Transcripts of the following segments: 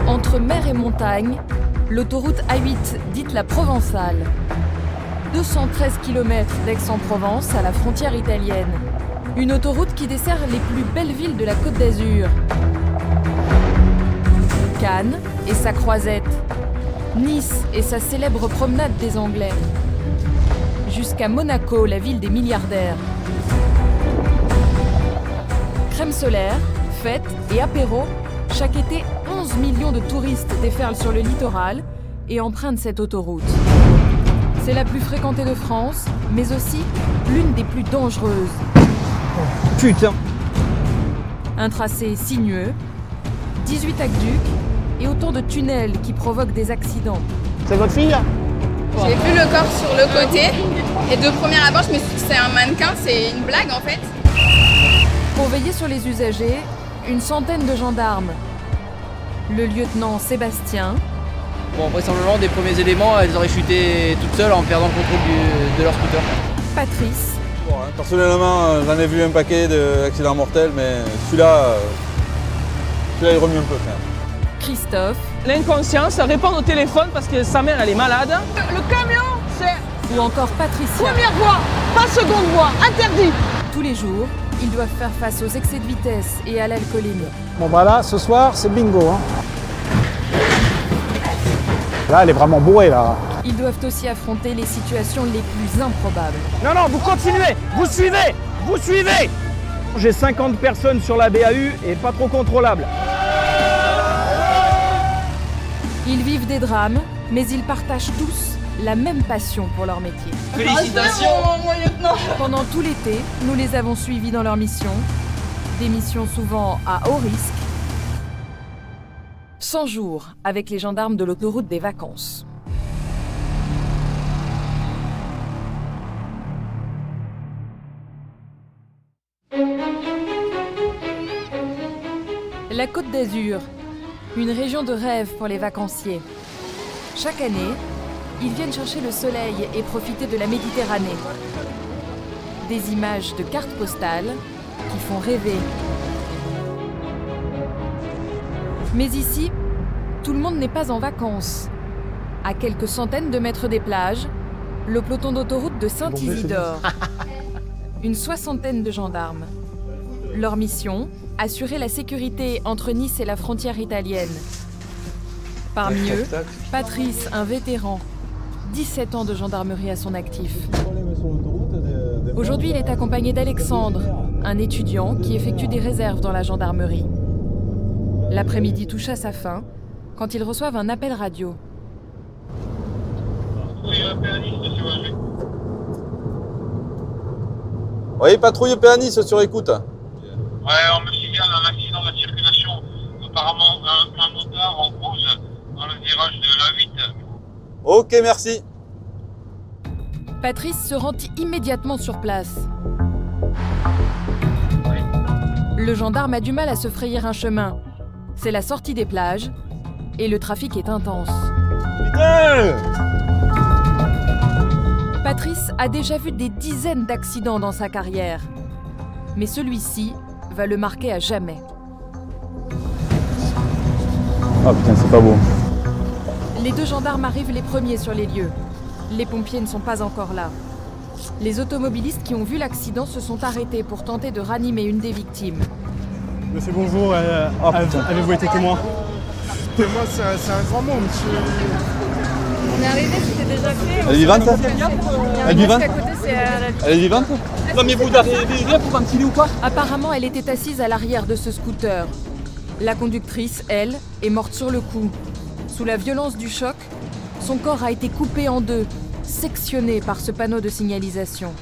Entre mer et montagne, l'autoroute A8, dite la Provençale. 213 km d'Aix-en-Provence à la frontière italienne. Une autoroute qui dessert les plus belles villes de la Côte d'Azur. Cannes et sa croisette. Nice et sa célèbre promenade des Anglais. Jusqu'à Monaco, la ville des milliardaires. Crème solaire, fêtes et apéros, chaque été, 11 millions de touristes déferlent sur le littoral et empruntent cette autoroute. C'est la plus fréquentée de France, mais aussi l'une des plus dangereuses. Putain! Un tracé sinueux, 18 aqueducs et autant de tunnels qui provoquent des accidents. C'est votre fille? J'ai vu le corps sur le côté et de première abord, je me suis dit c'est un mannequin, c'est une blague en fait. Pour veiller sur les usagers, une centaine de gendarmes. Le lieutenant Sébastien. Bon, vraisemblablement, des premiers éléments, elles auraient chuté toutes seules en perdant le contrôle de leur scooter. Patrice. Bon, hein, personnellement, j'en ai vu un paquet d'accidents mortels, mais celui-là, il remue un peu quand même. Christophe. L'inconscience, répondre au téléphone parce que sa mère elle est malade. Le camion, c'est Ou encore Patricia. première voie, pas seconde voie, interdit. Tous les jours, ils doivent faire face aux excès de vitesse et à l'alcoolémie. Bon bah là, ce soir, c'est bingo. Hein. Là, elle est vraiment bourrée là. Ils doivent aussi affronter les situations les plus improbables. Non, non, vous continuez, vous suivez. J'ai 50 personnes sur la BAU et pas trop contrôlable. Ils vivent des drames, mais ils partagent tous la même passion pour leur métier. Félicitations! Mon lieutenant. Pendant tout l'été, nous les avons suivis dans leurs missions. Des missions souvent à haut risque. 100 jours avec les gendarmes de l'autoroute des vacances. La Côte d'Azur, une région de rêve pour les vacanciers. Chaque année, ils viennent chercher le soleil et profiter de la Méditerranée. Des images de cartes postales qui font rêver. Mais ici, tout le monde n'est pas en vacances. À quelques centaines de mètres des plages, le peloton d'autoroute de Saint-Isidore. Une soixantaine de gendarmes. Leur mission, assurer la sécurité entre Nice et la frontière italienne. Parmi eux, Patrice, un vétéran. 17 ans de gendarmerie à son actif. Aujourd'hui, il est accompagné d'Alexandre, un étudiant qui effectue des réserves dans la gendarmerie. L'après-midi touche à sa fin quand ils reçoivent un appel radio. Oui, patrouille Péanis sur écoute. Ouais, on me signale un accident de circulation. Apparemment, un motard en cause dans le virage de la 8. Ok, merci. Patrice se rend immédiatement sur place. Le gendarme a du mal à se frayer un chemin. C'est la sortie des plages et le trafic est intense. Putain! Patrice a déjà vu des dizaines d'accidents dans sa carrière. Mais celui-ci va le marquer à jamais. Ah putain, c'est pas beau. Les deux gendarmes arrivent les premiers sur les lieux. Les pompiers ne sont pas encore là. Les automobilistes qui ont vu l'accident se sont arrêtés pour tenter de ranimer une des victimes. Monsieur, bonjour, avez-vous été témoin? Témoin, c'est un grand mot, monsieur. On est arrivé, c'était déjà fait. Elle est vivante, ça? Elle est vivante? Elle est vivante? Non mais vous arrivez bien pour ventiler ou pas? Apparemment, elle était assise à l'arrière de ce scooter. La conductrice, elle, est morte sur le coup. Sous la violence du choc, son corps a été coupé en deux, sectionné par ce panneau de signalisation.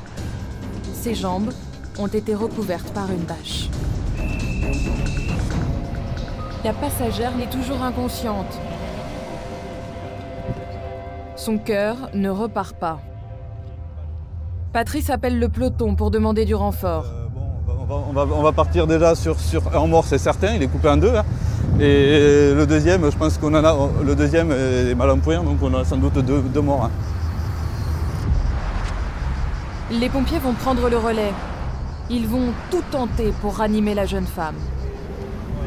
Ses jambes ont été recouvertes par une bâche. La passagère l'est toujours inconsciente. Son cœur ne repart pas. Patrice appelle le peloton pour demander du renfort. On va partir déjà sur un mort, c'est certain, il est coupé en deux. Hein. Et le deuxième, je pense qu'on en a. Le deuxième est mal en point, donc on a sans doute deux morts. Hein. Les pompiers vont prendre le relais. Ils vont tout tenter pour ranimer la jeune femme.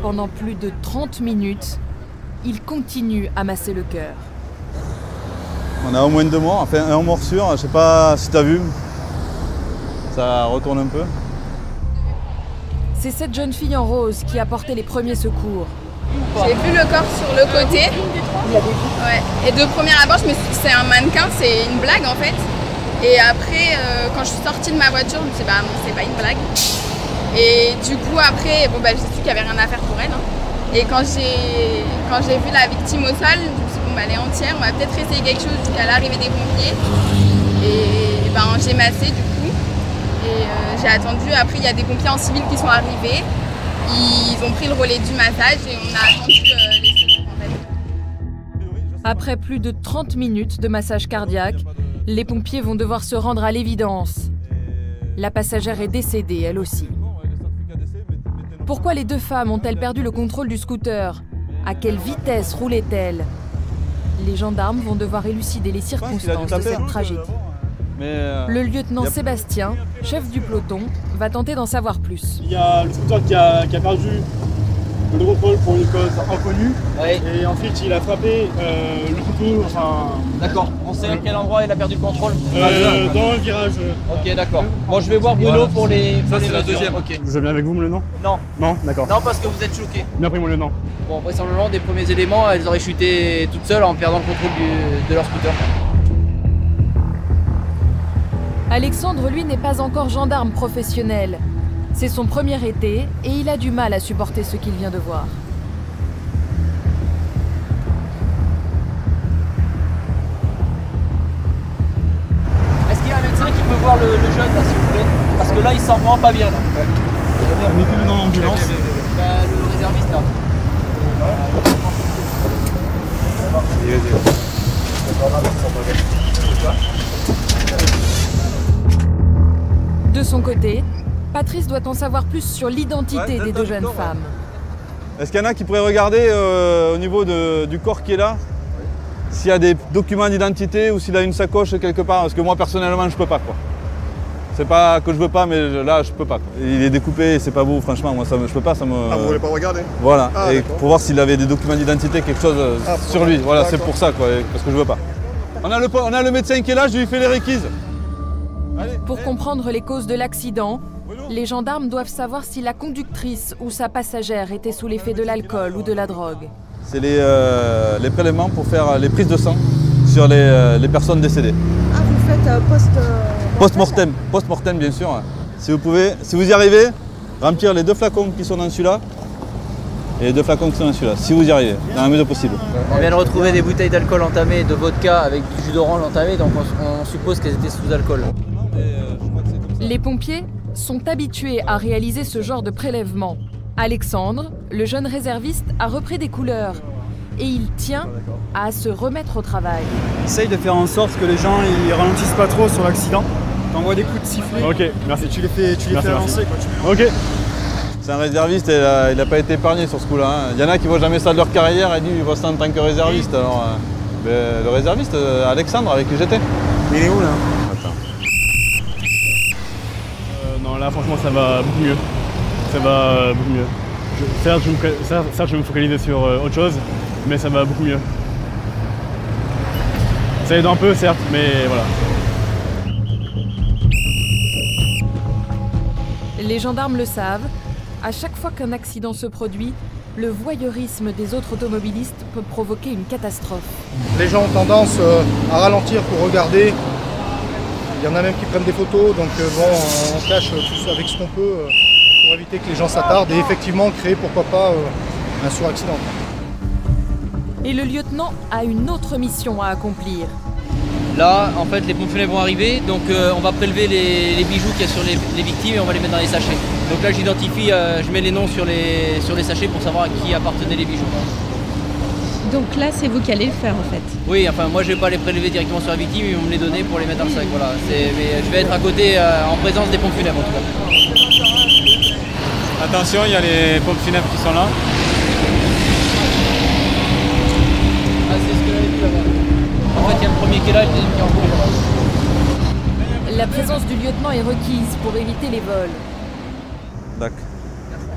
Pendant plus de 30 minutes, ils continuent à masser le cœur. On a au moins 2 morts, enfin un mort sûr, je sais pas si tu as vu. Ça retourne un peu. C'est cette jeune fille en rose qui a porté les premiers secours. J'ai vu le corps sur le côté. Ouais. Et de premier abord, je me suis dit que c'est un mannequin, c'est une blague en fait. Et après, quand je suis sortie de ma voiture, je me suis dit bah non, c'est pas une blague. Et du coup après, bon bah j'ai su qu'il n'y avait rien à faire pour elle. Hein. Et quand j'ai vu la victime au sol, je me suis dit bon bah elle est entière, on va peut-être essayer quelque chose jusqu'à l'arrivée des pompiers. Et ben j'ai massé du coup. Et j'ai attendu, après il y a des pompiers en civil qui sont arrivés. Ils ont pris le relais du massage et on a attendu les secours en fait. Après plus de 30 minutes de massage cardiaque, les pompiers vont devoir se rendre à l'évidence. La passagère est décédée, elle aussi. Pourquoi les 2 femmes ont-elles perdu le contrôle du scooter? À quelle vitesse roulaient-elles? Les gendarmes vont devoir élucider les circonstances de cette tragédie. Le lieutenant Sébastien, chef du peloton, va tenter d'en savoir plus. Il y a le scooter qui a perdu le contrôle pour une cause inconnue. Ouais. Et ensuite il a frappé le couteau, enfin... D'accord, on sait à quel endroit il a perdu le contrôle dans le virage. Ok, d'accord. Bon, je vais voir Bruno pour les... Ça, c'est la deuxième. Ok. Je viens avec vous, mon lieutenant? Non. Non, d'accord. Non, parce que vous êtes choqué. Bien pris, mon lieutenant. Bon, vraisemblablement, des premiers éléments, elles auraient chuté toutes seules en perdant le contrôle de leur scooter. Alexandre, lui, n'est pas encore gendarme professionnel. C'est son premier été et il a du mal à supporter ce qu'il vient de voir. Est-ce qu'il y a un médecin qui peut voir le jeune là, s'il vous plaît? Parce que là, il sent vraiment pas bien. Là. On est plus dans l'ambulance. Le réserviste là. De son côté, Patrice doit en savoir plus sur l'identité des 2 jeunes femmes. Est-ce qu'il y en a qui pourraient regarder au niveau du corps qui est là, s'il y a des documents d'identité ou s'il a une sacoche quelque part? Parce que moi personnellement je peux pas quoi. C'est pas que je veux pas, mais là je peux pas. Quoi. Il est découpé, c'est pas beau, franchement, moi je peux pas, ça me. Ah, vous voulez pas regarder? Voilà, Ah, et pour voir s'il avait des documents d'identité, quelque chose sur lui. Voilà, c'est pour ça quoi, parce que je veux pas. On a le médecin qui est là, je lui fais les réquises. Pour comprendre les causes de l'accident, les gendarmes doivent savoir si la conductrice ou sa passagère était sous l'effet de l'alcool ou de la drogue. C'est les prélèvements pour faire les prises de sang sur les personnes décédées. Ah, vous faites post-mortem. Post-mortem, bien sûr. Si vous pouvez, si vous y arrivez, remplir les 2 flacons qui sont dans celui-là et les 2 flacons qui sont dans celui-là, si vous y arrivez, dans la mesure possible. On vient de retrouver des bouteilles d'alcool entamées, de vodka avec du jus d'orange entamé, donc on suppose qu'elles étaient sous alcool. Les pompiers sont habitués à réaliser ce genre de prélèvement. Alexandre, le jeune réserviste, a repris des couleurs et il tient à se remettre au travail. Essaye de faire en sorte que les gens ils ralentissent pas trop sur l'accident. T'envoies des coups de sifflet. Ok, merci. Et tu les fais avancer. Quoi, ok. C'est un réserviste et il n'a pas été épargné sur ce coup-là. Hein. Il y en a qui ne voient jamais ça de leur carrière et ils voient ça en tant que réserviste. Alors, le réserviste, Alexandre, avec qui j'étais. Mais il est où là? Attends. Non, là franchement ça va beaucoup mieux. Ça va beaucoup mieux. Certes, je vais me focaliser sur autre chose, mais ça va beaucoup mieux. Ça aide un peu, certes, mais voilà. Les gendarmes le savent, à chaque fois qu'un accident se produit, le voyeurisme des autres automobilistes peut provoquer une catastrophe. Les gens ont tendance à ralentir pour regarder. Il y en a même qui prennent des photos, donc on cache tout avec ce qu'on peut pour éviter que les gens s'attardent et effectivement créer pourquoi pas un suraccident. Et le lieutenant a une autre mission à accomplir. Là, en fait, les pompes funèbres vont arriver, donc on va prélever les bijoux qu'il y a sur les victimes et on va les mettre dans les sachets. Donc là, j'identifie, je mets les noms sur les sachets pour savoir à qui appartenaient les bijoux. Donc là, c'est vous qui allez le faire en fait? Oui, enfin moi je vais pas les prélever directement sur la victime, ils vont me les donner pour les mettre dans le sac. Voilà. Mais je vais être à côté en présence des pompes funèbres en tout cas. Attention, il y a les pompes funèbres qui sont là. Ah, c'est ce que j'avais vu là-bas. En fait, il y a le premier qui est là et le deuxième qui est en cours. La présence du lieutenant est requise pour éviter les vols. D'accord.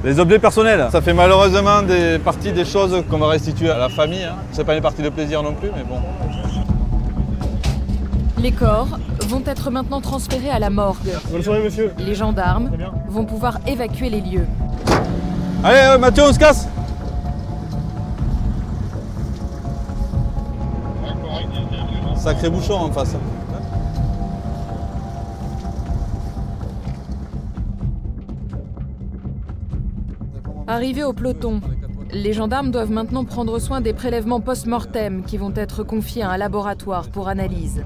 Les objets personnels, ça fait malheureusement partie des choses qu'on va restituer à la famille. Hein. C'est pas une partie de plaisir non plus, mais bon. Les corps vont être maintenant transférés à la morgue. Bonne soirée, monsieur. Les gendarmes vont pouvoir évacuer les lieux. Allez, Mathieu, on se casse. Sacré bouchon en face. Arrivés au peloton, les gendarmes doivent maintenant prendre soin des prélèvements post-mortem qui vont être confiés à un laboratoire pour analyse.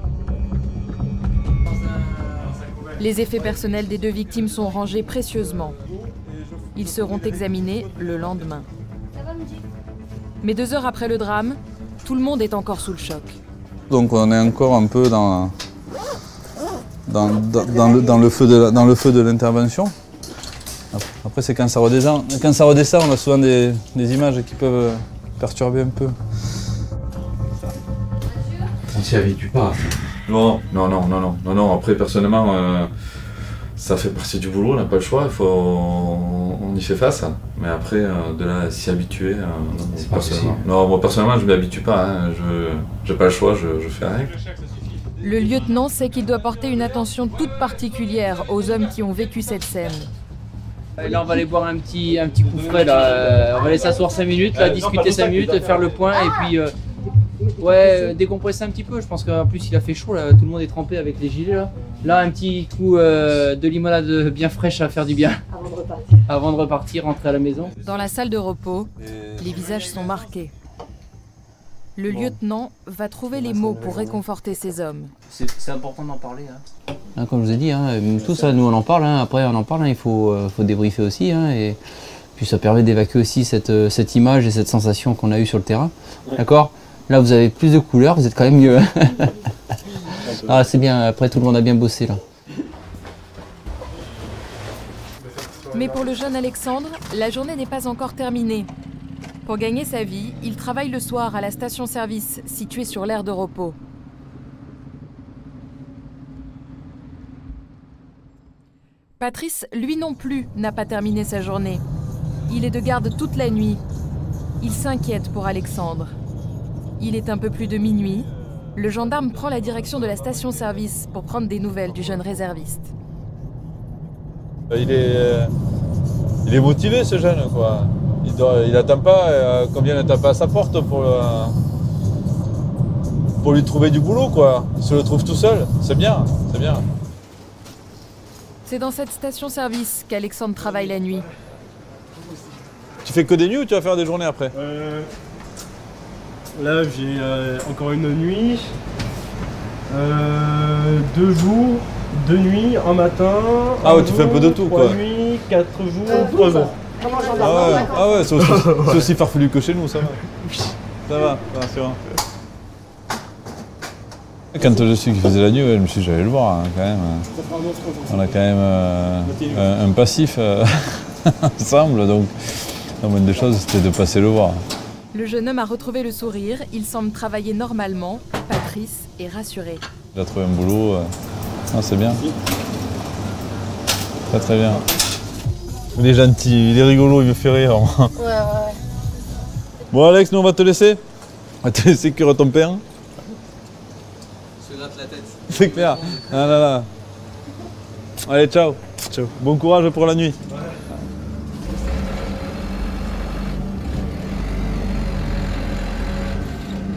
Les effets personnels des deux victimes sont rangés précieusement. Ils seront examinés le lendemain. Mais 2 heures après le drame, tout le monde est encore sous le choc. Donc on est encore un peu dans le feu de l'intervention. Après c'est quand ça redescend, on a souvent des images qui peuvent perturber un peu. On s'y habitue pas. Non. Après personnellement, ça fait partie du boulot, on n'a pas le choix, on y fait face. Mais après, de là à s'y habituer, moi personnellement je ne m'y habitue pas, hein. Je n'ai pas le choix, je fais rien. Le lieutenant sait qu'il doit porter une attention toute particulière aux hommes qui ont vécu cette scène. Et là on va aller boire un petit coup frais là. On va aller s'asseoir 5 minutes, là, discuter 5 minutes, faire le point et puis décompresser un petit peu. Je pense qu'en plus il a fait chaud là, tout le monde est trempé avec les gilets là. Là un petit coup de limonade bien fraîche à faire du bien. Avant de repartir, rentrer à la maison. Dans la salle de repos, les visages sont marqués. Le lieutenant va trouver les mots pour réconforter ces hommes. C'est important d'en parler. Hein. Comme je vous ai dit, hein, tout ça, nous on en parle, hein. Après on en parle, hein. Il faut débriefer aussi. Hein, et puis ça permet d'évacuer aussi cette image et cette sensation qu'on a eue sur le terrain. D'accord ? Là vous avez plus de couleurs, vous êtes quand même mieux. Ah c'est bien, après tout le monde a bien bossé là. Mais pour le jeune Alexandre, la journée n'est pas encore terminée. Pour gagner sa vie, il travaille le soir à la station-service située sur l'aire de repos. Patrice, lui non plus, n'a pas terminé sa journée. Il est de garde toute la nuit. Il s'inquiète pour Alexandre. Il est un peu plus de minuit. Le gendarme prend la direction de la station-service pour prendre des nouvelles du jeune réserviste. Il est motivé ce jeune, quoi. Il n'attend pas qu'on vienne taper à sa porte pour lui trouver du boulot, quoi. Il se le trouve tout seul, c'est bien, c'est bien. C'est dans cette station-service qu'Alexandre travaille la nuit. Tu fais que des nuits ou tu vas faire des journées après? Là, j'ai encore une nuit, 2 jours, 2 nuits, un matin. Ah ouais, tu fais un peu de tout, 3 quoi. nuits, 4 jours, 3 jours. Ah ouais, c'est aussi farfelu que chez nous, ça va. Ça va, c'est vrai. Quand je suis qui faisait la nuit, je me suis dit j'allais le voir, hein, quand même. On a quand même un passif ensemble, donc la moindre des choses c'était de passer le voir. Le jeune homme a retrouvé le sourire, il semble travailler normalement. Patrice est rassuré. Il a trouvé un boulot, c'est bien. Très très bien. Il est gentil, il est rigolo, il me fait rire. Ouais. Bon Alex, nous on va te laisser. On va te laisser cuire ton pain. Se gratte la tête. C'est clair. Ah là là. Allez, ciao. Ciao. Bon courage pour la nuit.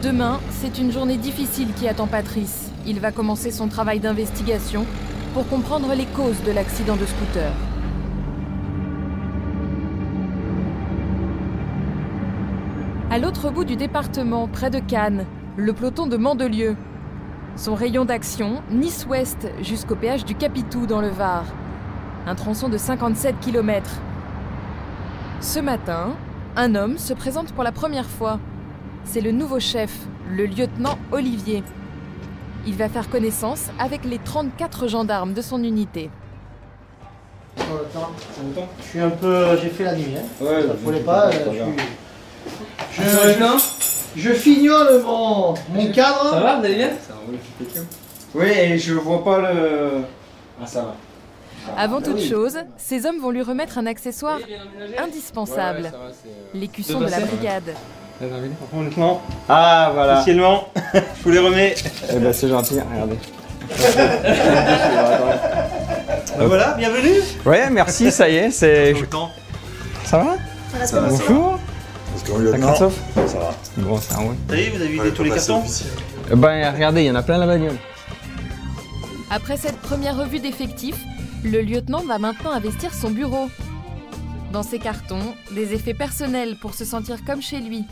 Demain, c'est une journée difficile qui attend Patrice. Il va commencer son travail d'investigation pour comprendre les causes de l'accident de scooter. À l'autre bout du département, près de Cannes, le peloton de Mandelieu. Son rayon d'action, Nice-Ouest jusqu'au péage du Capitou dans le Var. Un tronçon de 57 km. Ce matin, un homme se présente pour la première fois. C'est le nouveau chef, le lieutenant Olivier. Il va faire connaissance avec les 34 gendarmes de son unité. J'ai fait la nuit, hein. Ouais, ça ne voulait pas. Je fignole mon cadre. Ça va, vous allez bien? Oui, et je vois pas le... Ah, ça va. Avant toute chose, ces hommes vont lui remettre un accessoire indispensable, l'écusson de la brigade. Honnêtement, ah voilà, officiellement, je vous les remets. Eh ben c'est gentil, regardez. Voilà, bienvenue. Ouais, merci, ça y est, c'est... Ça va? Bonjour. Christophe, ça va. Bon, ça roule. Vous avez vidé tous les cartons? Ben regardez, il y en a plein la bagnole. Après cette première revue d'effectifs, le lieutenant va maintenant investir son bureau. Dans ses cartons, des effets personnels pour se sentir comme chez lui.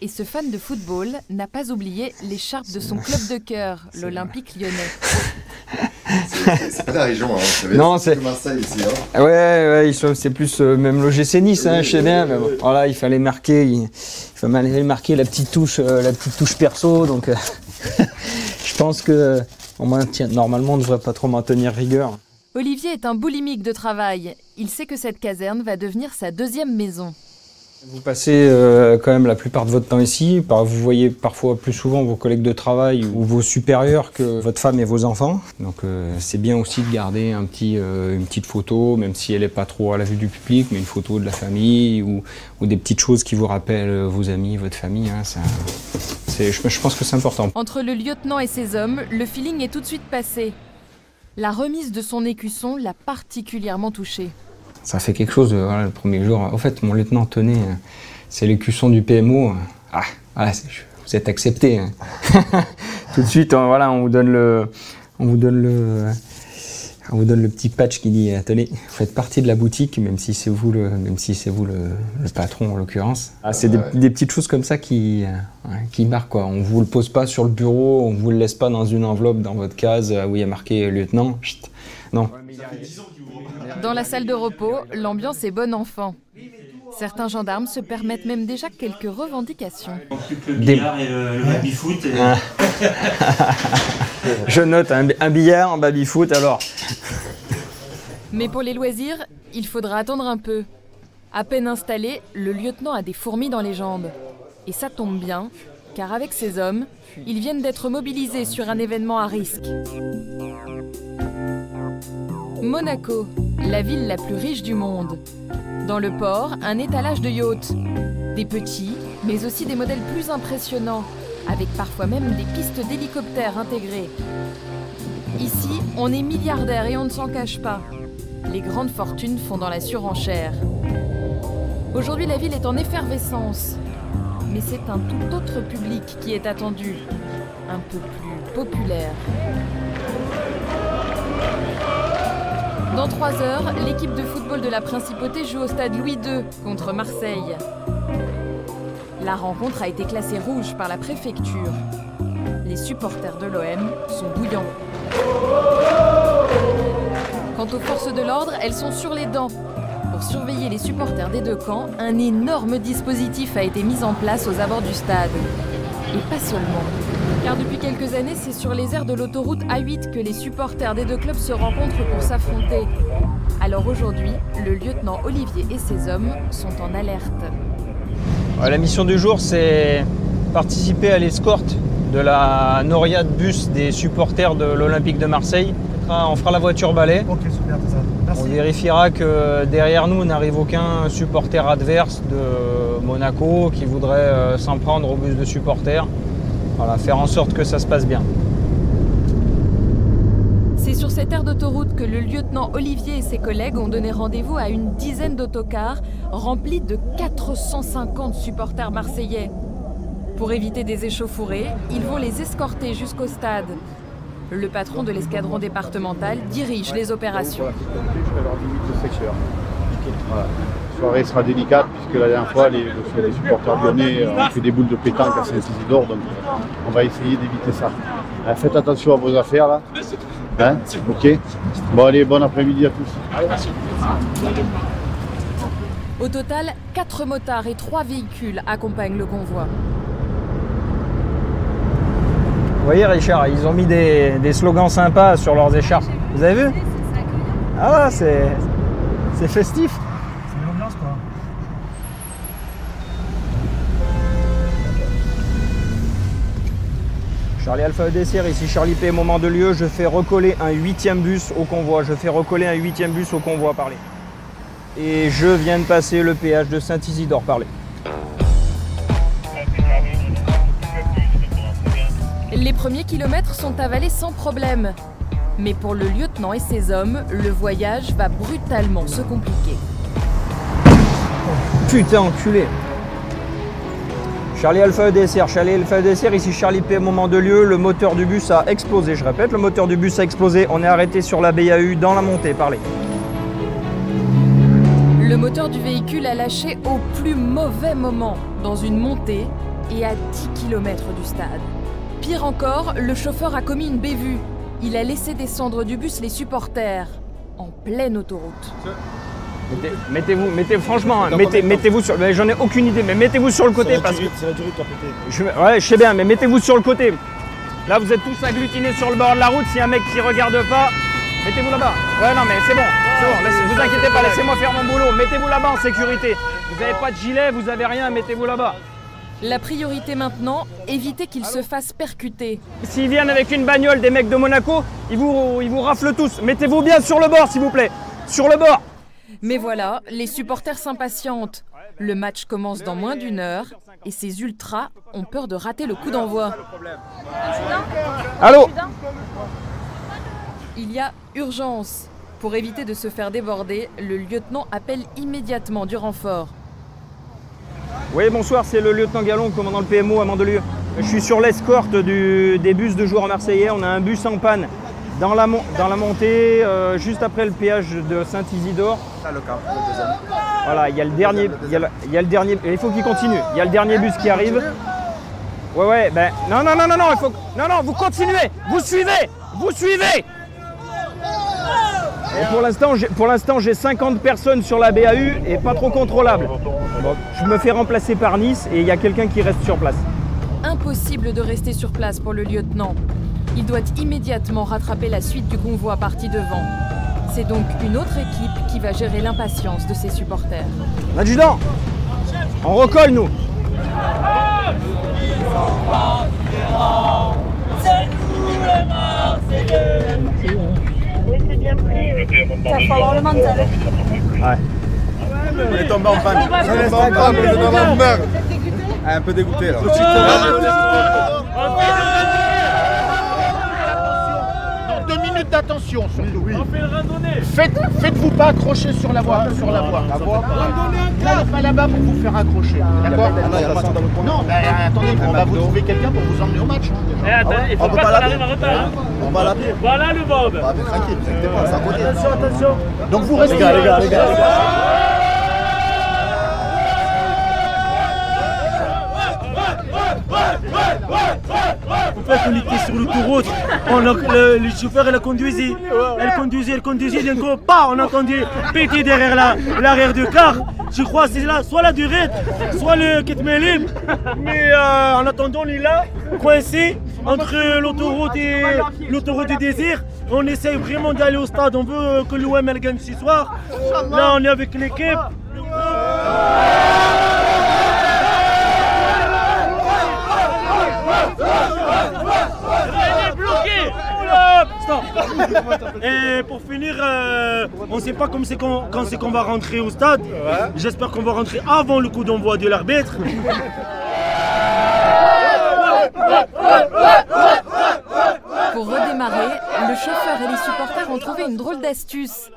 Et ce fan de football n'a pas oublié l'écharpe de son club de cœur, l'Olympique Lyonnais. C'est pas la région, hein. Non, c'est Marseille ici. Hein. Ouais, c'est plus même l'OGC Nice, hein, je sais bien. Mais bon, voilà, il fallait marquer, la petite touche perso. Donc, je pense que normalement, on ne devrait pas trop m'en tenir rigueur. Olivier est un boulimique de travail. Il sait que cette caserne va devenir sa deuxième maison. Vous passez quand même la plupart de votre temps ici. Vous voyez parfois plus souvent vos collègues de travail ou vos supérieurs que votre femme et vos enfants. Donc c'est bien aussi de garder une petite photo, même si elle n'est pas trop à la vue du public, mais une photo de la famille ou des petites choses qui vous rappellent vos amis, votre famille. Hein, je pense que c'est important. Entre le lieutenant et ses hommes, le feeling est tout de suite passé. La remise de son écusson l'a particulièrement touché. Ça fait quelque chose, voilà, le premier jour. Au fait, mon lieutenant, tenez, c'est l'écusson du PMO. Ah, voilà, vous êtes accepté. Hein. Tout de suite, voilà, on vous donne le petit patch qui dit, tenez, vous faites partie de la boutique, même si c'est vous le patron en l'occurrence. Ah, c'est des petites choses comme ça qui marquent, quoi. On vous le pose pas sur le bureau, on vous le laisse pas dans une enveloppe dans votre case où il y a marqué lieutenant. Chut, non. Dans la salle de repos, l'ambiance est bon enfant. Certains gendarmes se permettent même déjà quelques revendications. Le billard et le baby-foot. Je note un billard, un baby-foot alors. Mais pour les loisirs, il faudra attendre un peu. À peine installé, le lieutenant a des fourmis dans les jambes. Et ça tombe bien, car avec ses hommes, ils viennent d'être mobilisés sur un événement à risque. Monaco, la ville la plus riche du monde. Dans le port, un étalage de yachts. Des petits, mais aussi des modèles plus impressionnants, avec parfois même des pistes d'hélicoptères intégrées. Ici, on est milliardaire et on ne s'en cache pas. Les grandes fortunes font dans la surenchère. Aujourd'hui, la ville est en effervescence. Mais c'est un tout autre public qui est attendu. Un peu plus populaire. Dans 3 heures, l'équipe de football de la Principauté joue au stade Louis II contre Marseille. La rencontre a été classée rouge par la préfecture. Les supporters de l'OM sont bouillants. Quant aux forces de l'ordre, elles sont sur les dents. Pour surveiller les supporters des deux camps, un énorme dispositif a été mis en place aux abords du stade. Et pas seulement. Car depuis quelques années, c'est sur les aires de l'autoroute A8 que les supporters des deux clubs se rencontrent pour s'affronter. Alors aujourd'hui, le lieutenant Olivier et ses hommes sont en alerte. La mission du jour, c'est participer à l'escorte de la noria de bus des supporters de l'Olympique de Marseille. On fera la voiture balai. Ok, super, ça. Merci. On vérifiera que derrière nous, n'arrive aucun supporter adverse de Monaco qui voudrait s'en prendre au bus de supporters. Voilà, faire en sorte que ça se passe bien. C'est sur cette aire d'autoroute que le lieutenant Olivier et ses collègues ont donné rendez-vous à une dizaine d'autocars remplis de 450 supporters marseillais. Pour éviter des échauffourées, ils vont les escorter jusqu'au stade. Le patron de l'escadron départemental dirige les opérations. La soirée sera délicate puisque la dernière fois, les supporters lyonnais ont fait des boules de pétanque à Saint-Isidore, donc on va essayer d'éviter ça. Faites attention à vos affaires là. Hein? Ok. Bon allez, bon après-midi à tous. Au total, 4 motards et 3 véhicules accompagnent le convoi. Vous voyez Richard, ils ont mis des slogans sympas sur leurs écharpes. Vous avez vu? Ah c'est festif. C'est l'ambiance quoi. Charlie Alpha EDSR, ici Charlie P, moment de lieu, je fais recoller un 8e bus au convoi. Je fais recoller un 8e bus au convoi, parlez. Et je viens de passer le péage de Saint-Isidore, parlez. Les premiers kilomètres sont avalés sans problème. Mais pour le lieutenant et ses hommes, le voyage va brutalement se compliquer. Putain, enculé. Charlie Alpha EDSR, ici Charlie P, moment de lieu, le moteur du bus a explosé. Je répète, le moteur du bus a explosé. On est arrêté sur la BAU dans la montée, parlez. Le moteur du véhicule a lâché au plus mauvais moment, dans une montée et à 10 km du stade. Pire encore, le chauffeur a commis une bévue. Il a laissé descendre du bus les supporters, en pleine autoroute. Franchement, mettez-vous sur... J'en ai aucune idée, mais mettez-vous sur le côté parce que... Ça va durer de péter. Ouais, je sais bien, mais mettez-vous sur le côté. Là, vous êtes tous agglutinés sur le bord de la route. S'il y a un mec qui regarde pas, mettez-vous là-bas. Ouais, non, mais c'est bon. Vous inquiétez pas, laissez-moi faire mon boulot. Mettez-vous là-bas en sécurité. Vous n'avez pas de gilet, vous n'avez rien, mettez-vous là-bas. La priorité maintenant, éviter qu'ils se fassent percuter. S'ils viennent avec une bagnole des mecs de Monaco, ils vous raflent tous. Mettez-vous bien sur le bord, s'il vous plaît. Sur le bord. Mais voilà, les supporters s'impatientent. Le match commence dans moins d'1 heure et ces ultras ont peur de rater le coup d'envoi. Allô ? Il y a urgence. Pour éviter de se faire déborder, le lieutenant appelle immédiatement du renfort. Oui, bonsoir, c'est le lieutenant Gallon, commandant le PMO à Mandelieu. Je suis sur l'escorte des bus de joueurs marseillais. On a un bus en panne dans la montée, juste après le péage de Saint-Isidore. Le cas, le deuxième. Voilà, il y a le dernier, il faut qu'il continue. Il y a le dernier bus qui arrive. Ouais, ben non, il faut, non, vous continuez, vous suivez. Et pour l'instant, j'ai 50 personnes sur la BAU et pas trop contrôlable. Bon, je me fais remplacer par Nice et il y a quelqu'un qui reste sur place. Impossible de rester sur place pour le lieutenant. Il doit immédiatement rattraper la suite du convoi parti devant. C'est donc une autre équipe qui va gérer l'impatience de ses supporters. Adjudant, on recolle nous. C'est nous les Marseillais. Ça faut avoir le mental. Ouais. On est tombé en panne. Un peu dégoûté là. Non, 2 minutes d'attention surtout. Oui. Faites-vous pas accrocher sur la voie. Là, là-bas pour vous faire accrocher. D'accord? Non, attendez, on va vous trouver quelqu'un pour vous emmener au match. Il faut pas qu'on arrive en retard. On va l'appeler. Voilà le Bob. Tranquille, c'est pas ça. Attention. Donc vous restez. Les gars. En fait, on était sur l'autoroute, le chauffeur elle conduisait, d'un coup, on entendait péter derrière l'arrière du car. Je crois que c'est là, soit la durée, soit le Ketmelim. Mais en attendant, on est là, coincé entre l'autoroute et l'autoroute du désir. On essaye vraiment d'aller au stade, on veut que l'OM elle gagne ce soir. Là, on est avec l'équipe. Et pour finir, on ne sait pas quand c'est qu'on va rentrer au stade. J'espère qu'on va rentrer avant le coup d'envoi de l'arbitre. Pour redémarrer, le chauffeur et les supporters ont trouvé une drôle d'astuce.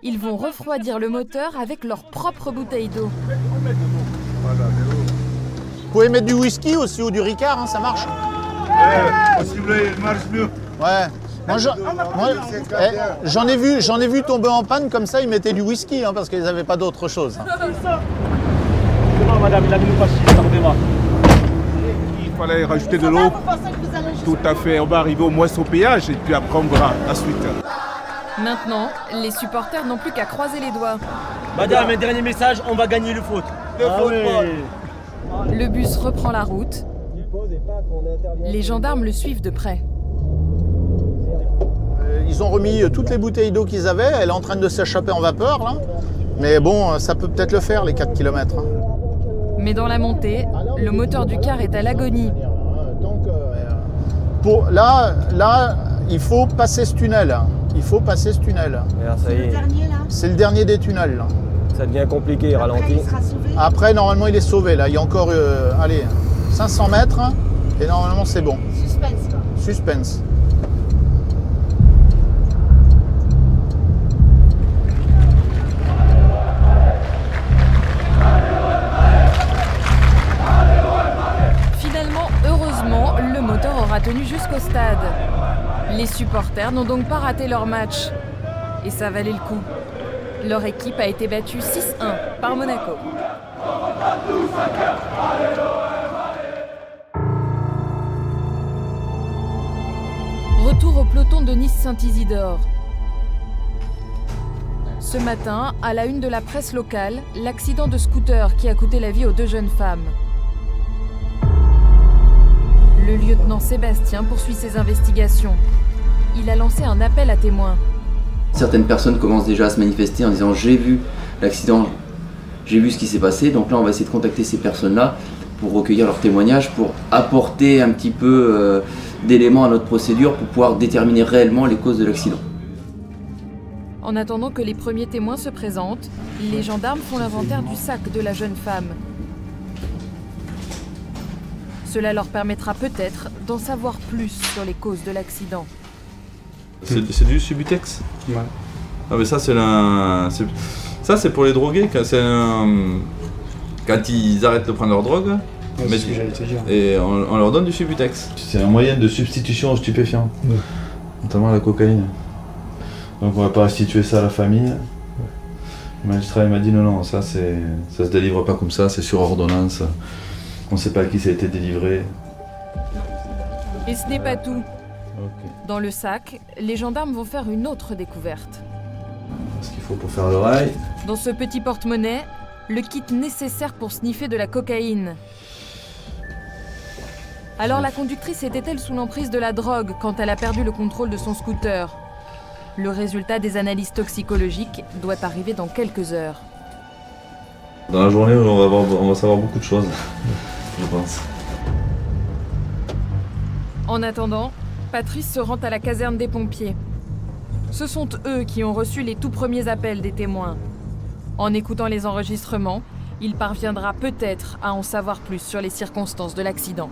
Ils vont refroidir le moteur avec leur propre bouteille d'eau. Vous pouvez mettre du whisky aussi ou du Ricard, hein, ça marche. Si vous voulez, il marche mieux. Ouais. Moi, j'en ai vu tomber en panne comme ça, ils mettaient du whisky hein, parce qu'ils n'avaient pas d'autre chose. Hein. C'est bon, madame, il a mis le fasciste, ça redémarre. Il fallait rajouter de l'eau. Tout à fait. On va arriver au moins au péage et puis après on verra la suite. Maintenant, les supporters n'ont plus qu'à croiser les doigts. Madame, un dernier message, on va gagner le foot. Le bus reprend la route. Les gendarmes le suivent de près. Ils ont remis toutes les bouteilles d'eau qu'ils avaient. Elle est en train de s'échapper en vapeur là. Mais bon, ça peut peut-être le faire les 4 km. Hein. Mais dans la montée, le moteur du car est à l'agonie. Là, il faut passer ce tunnel. Il faut passer ce tunnel. C'est le dernier des tunnels. Là. Ça devient compliqué, il ralentit. Après, il sera sauvé. Après, normalement, il est sauvé. Là, il y a encore, allez, 500 mètres. Et normalement, c'est bon. Suspense, quoi. Suspense. Finalement, heureusement, le moteur aura tenu jusqu'au stade. Les supporters n'ont donc pas raté leur match. Et ça valait le coup. Leur équipe a été battue 6-1 par Monaco. Retour au peloton de Nice-Saint-Isidore. Ce matin, à la une de la presse locale, l'accident de scooter qui a coûté la vie aux 2 jeunes femmes. Le lieutenant Sébastien poursuit ses investigations. Il a lancé un appel à témoins. Certaines personnes commencent déjà à se manifester en disant « j'ai vu l'accident, j'ai vu ce qui s'est passé ». Donc là, on va essayer de contacter ces personnes-là pour recueillir leurs témoignages, pour apporter un petit peu d'éléments à notre procédure pour pouvoir déterminer réellement les causes de l'accident. En attendant que les premiers témoins se présentent, les gendarmes font l'inventaire du sac de la jeune femme. Cela leur permettra peut-être d'en savoir plus sur les causes de l'accident. C'est du Subutex. Ouais. Ah mais ça c'est pour les drogués quand ils arrêtent de prendre leur drogue. Ouais, c'est ce que j'allais te dire. Et on leur donne du Subutex. C'est un moyen de substitution aux stupéfiants, notamment la cocaïne. Donc on va pas restituer ça à la famille. Le magistrat il m'a dit non, ça se délivre pas comme ça, c'est sur ordonnance. On ne sait pas à qui ça a été délivré. Et ce n'est pas tout. Okay. Dans le sac, les gendarmes vont faire une autre découverte. Ce qu'il faut pour faire l'oreille. Dans ce petit porte-monnaie, le kit nécessaire pour sniffer de la cocaïne. Alors la conductrice était-elle sous l'emprise de la drogue quand elle a perdu le contrôle de son scooter? Le résultat des analyses toxicologiques doit arriver dans quelques heures. Dans la journée, on va savoir beaucoup de choses, je pense. En attendant, Patrice se rend à la caserne des pompiers. Ce sont eux qui ont reçu les tout premiers appels des témoins. En écoutant les enregistrements, il parviendra peut-être à en savoir plus sur les circonstances de l'accident.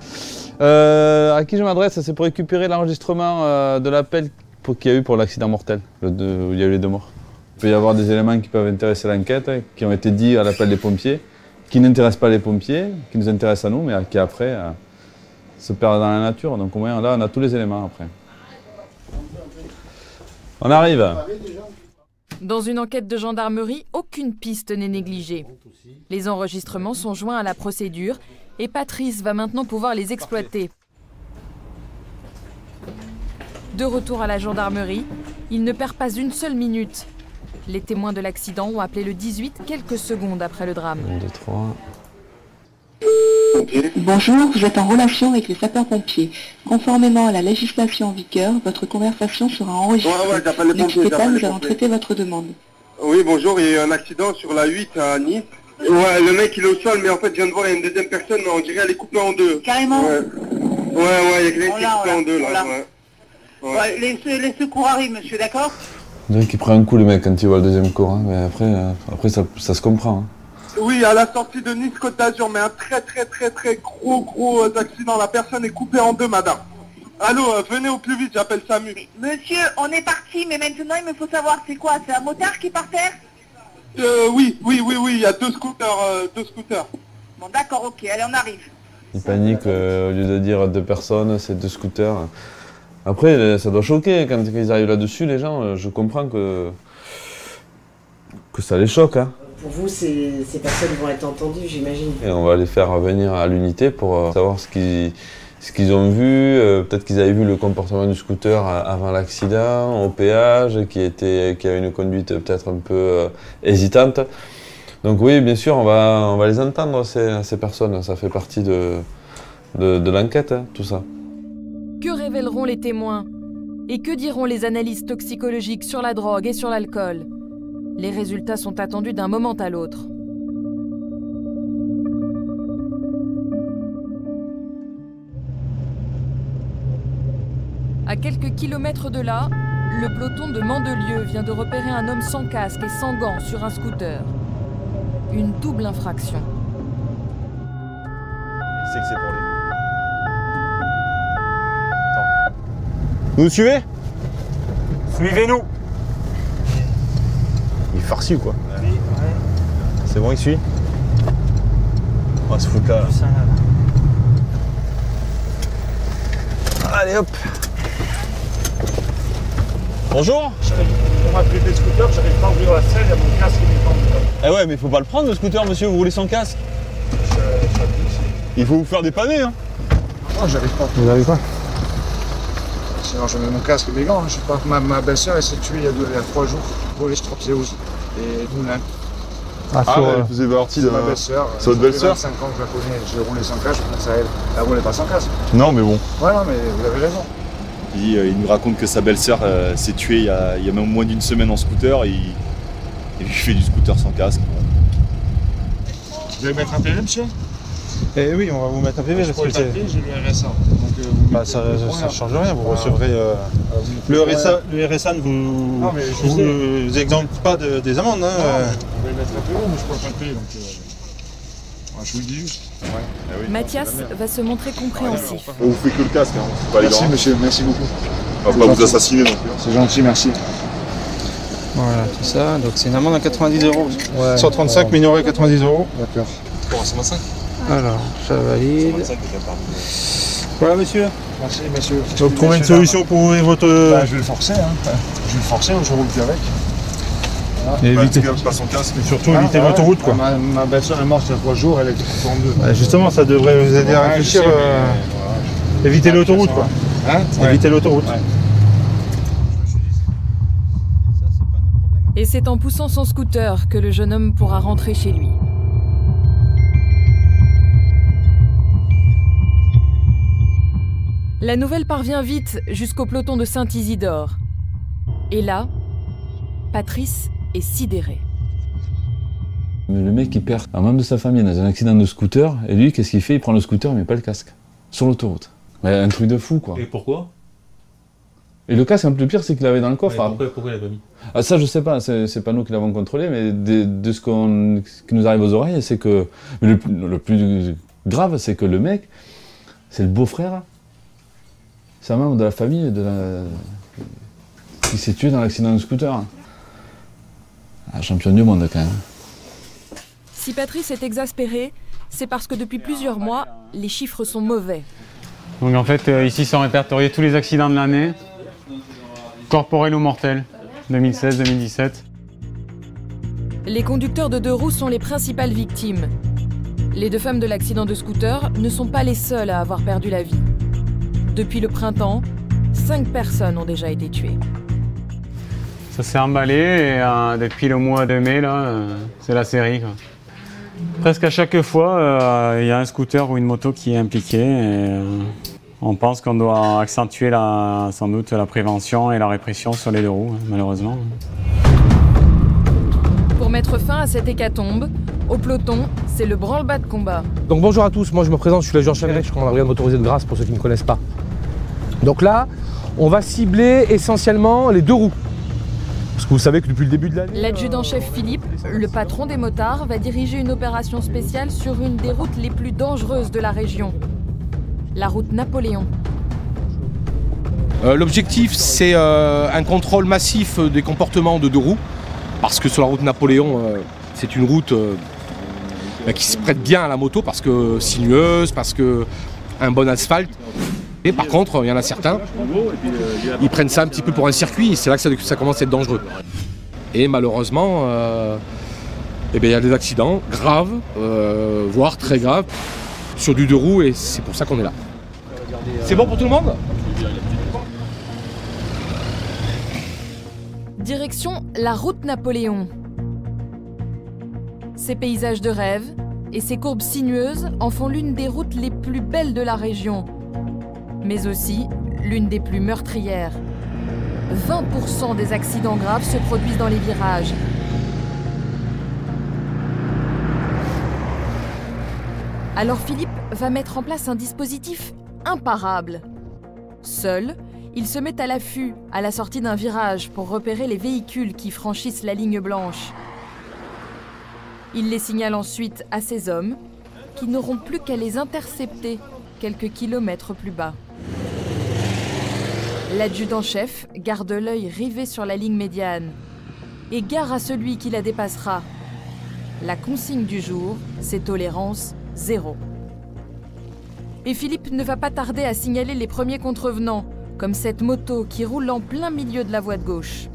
À qui je m'adresse? C'est pour récupérer l'enregistrement de l'appel qu'il y a eu pour l'accident mortel, où il y a eu les 2 morts. Il peut y avoir des éléments qui peuvent intéresser l'enquête, qui ont été dits à l'appel des pompiers, qui n'intéressent pas les pompiers, qui nous intéressent à nous, mais qui après se perdent dans la nature. Donc au moins là, on a tous les éléments après. On arrive. Dans une enquête de gendarmerie, aucune piste n'est négligée. Les enregistrements sont joints à la procédure et Patrice va maintenant pouvoir les exploiter. De retour à la gendarmerie, il ne perd pas une seule minute. Les témoins de l'accident ont appelé le 18 quelques secondes après le drame. 1, 2, 3. Bonjour, vous êtes en relation avec les sapeurs-pompiers. Conformément à la législation en vigueur, votre conversation sera enregistrée. Ne quittez pas, nous allons traiter votre demande. Oui, bonjour, il y a eu un accident sur la 8 à Nice. Ouais, le mec il est au sol, mais en fait, je viens de voir, il y a une deuxième personne, on dirait elle est coupée en 2. Carrément? Ouais, il y a quelqu'un qui est coupé en 2 là. Ouais, les secours arrivent, monsieur, d'accord? Donc il prend un coup le mec quand il voit le deuxième corps, hein, mais après ça se comprend. Hein. Oui, à la sortie de Nice Côte d'Azur, mais un très gros accident. La personne est coupée en 2, madame. Allô, venez au plus vite, j'appelle Samu. Monsieur, on est parti, mais maintenant il me faut savoir, c'est quoi? C'est un motard qui est par terre? Oui, il y a 2 scooters. Bon, d'accord, ok, allez, on arrive. Il panique, au lieu de dire 2 personnes, c'est 2 scooters. Après, ça doit choquer quand ils arrivent là-dessus, les gens. Je comprends que ça les choque. Hein. Pour vous, ces personnes vont être entendues, j'imagine. Et on va les faire venir à l'unité pour savoir ce qu'ils ont vu. Peut-être qu'ils avaient vu le comportement du scooter avant l'accident, au péage, qui avait une conduite peut-être un peu hésitante. Donc oui, bien sûr, on va les entendre, ces personnes. Ça fait partie de l'enquête, hein, tout ça. Que révéleront les témoins? Et que diront les analyses toxicologiques sur la drogue et sur l'alcool? Les résultats sont attendus d'un moment à l'autre. À quelques kilomètres de là, le peloton de Mandelieu vient de repérer un homme sans casque et sans gants sur un scooter. Une double infraction. C'est que c'est pour lui. Attends. Vous nous suivez? Suivez-nous. Il est farci ou quoi? Oui, ouais. C'est bon, il suit? On va se foutre là. Allez hop. Bonjour. On m'a pris des scooters, j'arrive pas à ouvrir la selle, il y a mon casque qui m'étend. Eh ouais, mais faut pas le prendre le scooter, monsieur, vous roulez sans casque. Il faut vous faire dépanner, hein. Non, j'arrive pas. Vous n'arrivez pas? Sinon, je mets mon casque et mes gants. Je sais pas, ma belle-sœur, elle s'est tuée il y a 3 jours. Pour les strepsioses et Moulin. Elle faisait partie de ma belle-sœur. C'est votre belle-sœur? 25 ans que je la connais. J'ai roulé sans casque, je pense à elle. Elle roulait pas sans casque. Non, mais bon. Ouais, non, mais vous avez raison. Il nous raconte que sa belle-sœur s'est tuée il y a même moins d'une semaine en scooter et il fait du scooter sans casque. Vous allez mettre un PV, monsieur? Eh oui, on va vous mettre un PV. J'ai le RSA. Donc, ça ne change rien, vous recevrez. Le RSA ne vous exempte pas des amendes. Non, vous allez mettre un PV, mais je ne peux pas le payer. Donc, je vous le dis juste. Oui. Mathias va se montrer compréhensif. On vous fait que le casque, hein. Pas merci monsieur, merci beaucoup. On va pas vous assassiner non plus. C'est gentil, merci. Voilà, tout ça. Donc c'est une amende à 90 €. Ouais, 135 minoré 90 €. D'accord. Pour 125. Alors, ça valide. Voilà, monsieur. Merci, monsieur. Donc, trouver une solution pour ouvrir votre. Je vais le forcer, hein. Je vais le forcer, je roule plus avec. Et évitez pas son casque. Et surtout, évitez l'autoroute, quoi. Ma belle-sœur est morte il y a 3 jours, elle est en 2. Ouais, justement, ça devrait vous aider à réfléchir. Évitez l'autoroute, quoi. Évitez l'autoroute. Et c'est en poussant son scooter que le jeune homme pourra rentrer chez lui. La nouvelle parvient vite jusqu'au peloton de Saint-Isidore. Et là, Patrice est sidéré. Le mec, il perd un membre de sa famille dans un accident de scooter, et lui, qu'est-ce qu'il fait? Il prend le scooter, il met pas le casque. Sur l'autoroute. Mais un truc de fou, quoi. Et pourquoi? Et le casque, un peu pire, c'est qu'il l'avait dans le coffre. Pourquoi il l'a pas mis? Ah, ça, je sais pas, c'est pas nous qui l'avons contrôlé, mais de ce qui nous arrive aux oreilles, c'est que... Le plus grave, c'est que le mec, c'est le beau-frère, c'est un membre de la famille qui s'est tué dans l'accident de scooter. Un champion du monde, quand même. Si Patrice est exaspéré, c'est parce que depuis plusieurs mois, les chiffres sont mauvais. Donc en fait, ici sont répertoriés tous les accidents de l'année, corporels ou mortels, 2016-2017. Les conducteurs de 2 roues sont les principales victimes. Les 2 femmes de l'accident de scooter ne sont pas les seules à avoir perdu la vie. Depuis le printemps, 5 personnes ont déjà été tuées. Ça s'est emballé et depuis le mois de mai, là, c'est la série, quoi. Presque à chaque fois, il y a un scooter ou une moto qui est impliqué. Et, on pense qu'on doit accentuer sans doute la prévention et la répression sur les 2 roues, malheureusement. Pour mettre fin à cette hécatombe, au peloton, c'est le branle-bas de combat. Donc bonjour à tous, moi je me présente, je suis l'agent Chaveret, je commande la brigade motorisée de Grasse pour ceux qui ne me connaissent pas. Donc là, on va cibler essentiellement les 2 roues. Parce que vous savez que depuis le début de l'année... L'adjudant-chef Philippe, le patron des motards, va diriger une opération spéciale sur une des routes les plus dangereuses de la région. La route Napoléon. L'objectif, c'est un contrôle massif des comportements de 2 roues. Parce que sur la route Napoléon, c'est une route qui se prête bien à la moto, parce que sinueuse, parce que un bon asphalte. Et par contre, il y en a certains, ils prennent ça un petit peu pour un circuit, et c'est là que ça commence à être dangereux. Et malheureusement, il y a des accidents graves, voire très graves, sur du 2 roues, et c'est pour ça qu'on est là. C'est bon pour tout le monde? Direction la route Napoléon. Ces paysages de rêve et ces courbes sinueuses en font l'une des routes les plus belles de la région, mais aussi l'une des plus meurtrières. 20% des accidents graves se produisent dans les virages. Alors Philippe va mettre en place un dispositif imparable. Seul, Il se met à l'affût à la sortie d'un virage pour repérer les véhicules qui franchissent la ligne blanche. Il les signale ensuite à ses hommes, qui n'auront plus qu'à les intercepter quelques kilomètres plus bas. L'adjudant-chef garde l'œil rivé sur la ligne médiane et gare à celui qui la dépassera. La consigne du jour, c'est tolérance zéro. Et Philippe ne va pas tarder à signaler les premiers contrevenants, comme cette moto qui roule en plein milieu de la voie de gauche.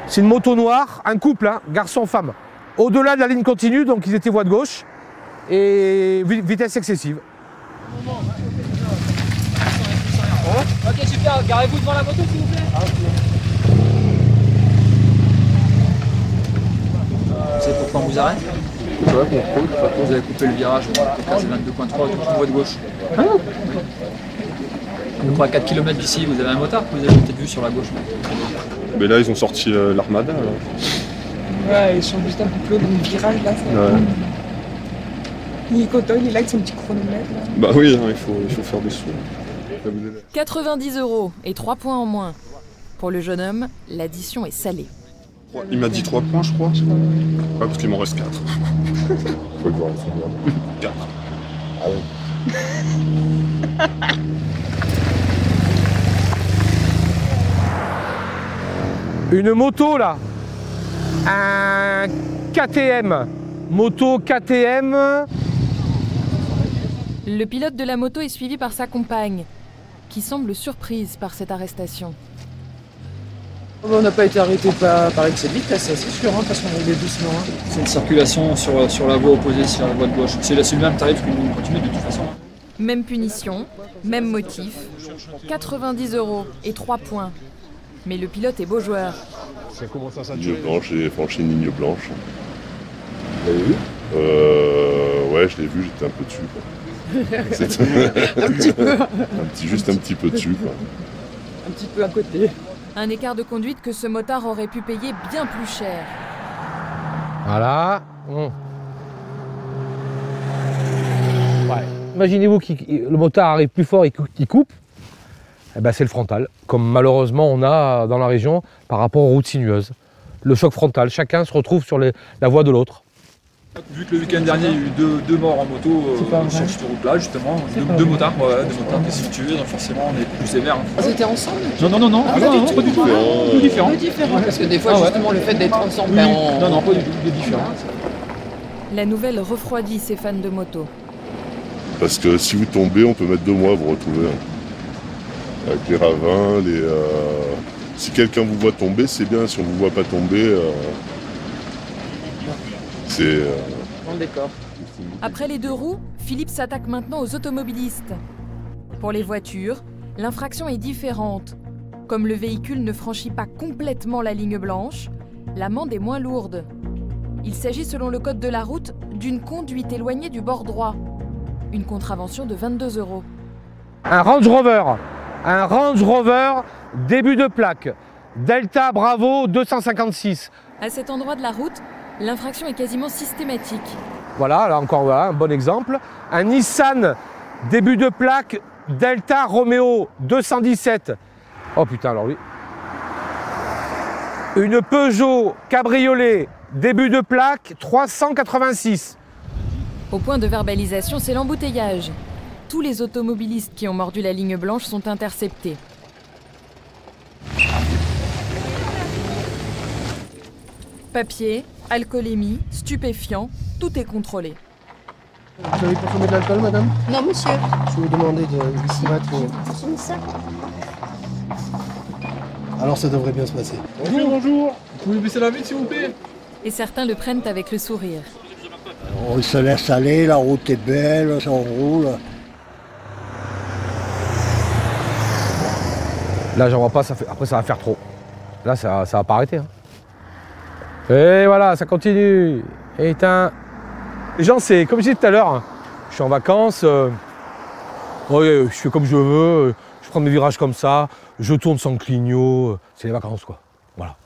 C'est une moto noire, un couple, hein, garçon-femme. Au-delà de la ligne continue, donc ils étaient voie de gauche et vitesse excessive. Ok, super, garez-vous devant la moto s'il vous plaît. Vous savez pourquoi on vous arrête? Ouais, pour vous avez coupé le virage au 15,22.3 toute voie de gauche. Ah oui. Donc à 4 km d'ici, vous avez un motard que vous avez peut-être vu sur la gauche. Mais là, ils ont sorti l'armada. Ouais, ils sont juste un peu plus haut dans le virage là. Ouais. Il est content, il est là avec son petit chronomètre. Là. Bah oui, hein, il faut faire des sous. 90 € et 3 points en moins. Pour le jeune homme, l'addition est salée. Il m'a dit 3 points, je crois. Ouais, parce qu'il m'en reste 4. Faut le voir, 4. Ah ouais. Une moto là, un KTM, moto KTM. Le pilote de la moto est suivi par sa compagne, qui semble surprise par cette arrestation. On n'a pas été arrêté par excès de vitesse, c'est sûr, hein, parce qu'on roulait doucement. Hein. C'est une circulation sur la voie opposée, sur la voie de gauche. C'est le même tarif qu'une ligne continue de toute façon. Même punition, même motif, 90 € et 3 points. Mais le pilote est beau joueur. C'est comment ça ligne blanche, j'ai franchi une ligne blanche. Vous l'avez vu? Ouais, je l'ai vu, j'étais un peu dessus. Quoi. Un petit peu. Juste un petit peu dessus. Quoi. Un petit peu à côté. Un écart de conduite que ce motard aurait pu payer bien plus cher. Voilà. Ouais. Imaginez-vous que le motard arrive plus fort et qu'il coupe. Eh ben, c'est le frontal, comme malheureusement on a dans la région par rapport aux routes sinueuses. Le choc frontal, chacun se retrouve sur la voie de l'autre. Vu que le week-end dernier, il y a eu deux morts en moto sur cette route-là, justement, deux motards qui se sont tués, donc forcément on est plus sévère. Hein. Ils étaient ensemble? Non, pas du tout. Tout différent. Parce que des fois, justement, le fait d'être ensemble, Non, pas du tout, des différents. La nouvelle refroidit ces fans de moto. Parce que si vous tombez, on peut mettre 2 mois à vous retrouver. Avec les ravins, si quelqu'un vous voit tomber, c'est bien. Si on ne vous voit pas tomber, c'est... Dans le décor. Après les 2 roues, Philippe s'attaque maintenant aux automobilistes. Pour les voitures, l'infraction est différente. Comme le véhicule ne franchit pas complètement la ligne blanche, l'amende est moins lourde. Il s'agit, selon le code de la route, d'une conduite éloignée du bord droit. Une contravention de 22 €. Un Range Rover, début de plaque, Delta Bravo 256. À cet endroit de la route, l'infraction est quasiment systématique. Voilà, là encore voilà, un bon exemple. Un Nissan, début de plaque, Delta Romeo 217. Oh putain, alors lui. Une Peugeot Cabriolet, début de plaque 386. Au point de verbalisation, c'est l'embouteillage. Tous les automobilistes qui ont mordu la ligne blanche sont interceptés. Papier, alcoolémie, stupéfiants, tout est contrôlé. Vous avez consommé de l'alcool, madame? Non, monsieur. Je vais vous demander de s'y mettre. Alors ça devrait bien se passer. Bonjour. Vous pouvez baisser la vitre s'il vous plaît? Et certains le prennent avec le sourire. On se laisse aller, la route est belle, ça roule. Là, j'en vois pas, après ça va faire trop. Là, ça va pas arrêter. Hein. Et voilà, ça continue. Et les gens, c'est comme je disais tout à l'heure, hein, je suis en vacances, je fais comme je veux, je prends mes virages comme ça, je tourne sans clignot, c'est les vacances quoi. Voilà.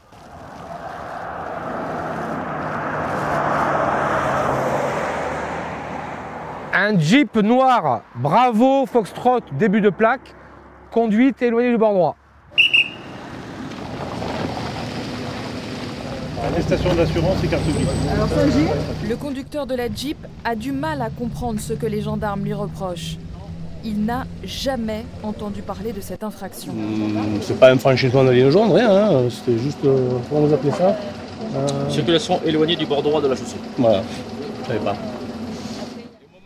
Un Jeep noir, Bravo, Foxtrot, début de plaque, conduite éloignée du bord droit. Attestation d'assurance et carte grise. Alors ça, le conducteur de la Jeep a du mal à comprendre ce que les gendarmes lui reprochent. Il n'a jamais entendu parler de cette infraction. C'est pas un franchissement de ligne jaune, rien, hein. C'était juste, comment vous appelez ça Circulation éloignée du bord droit de la chaussée. Voilà, je savais pas.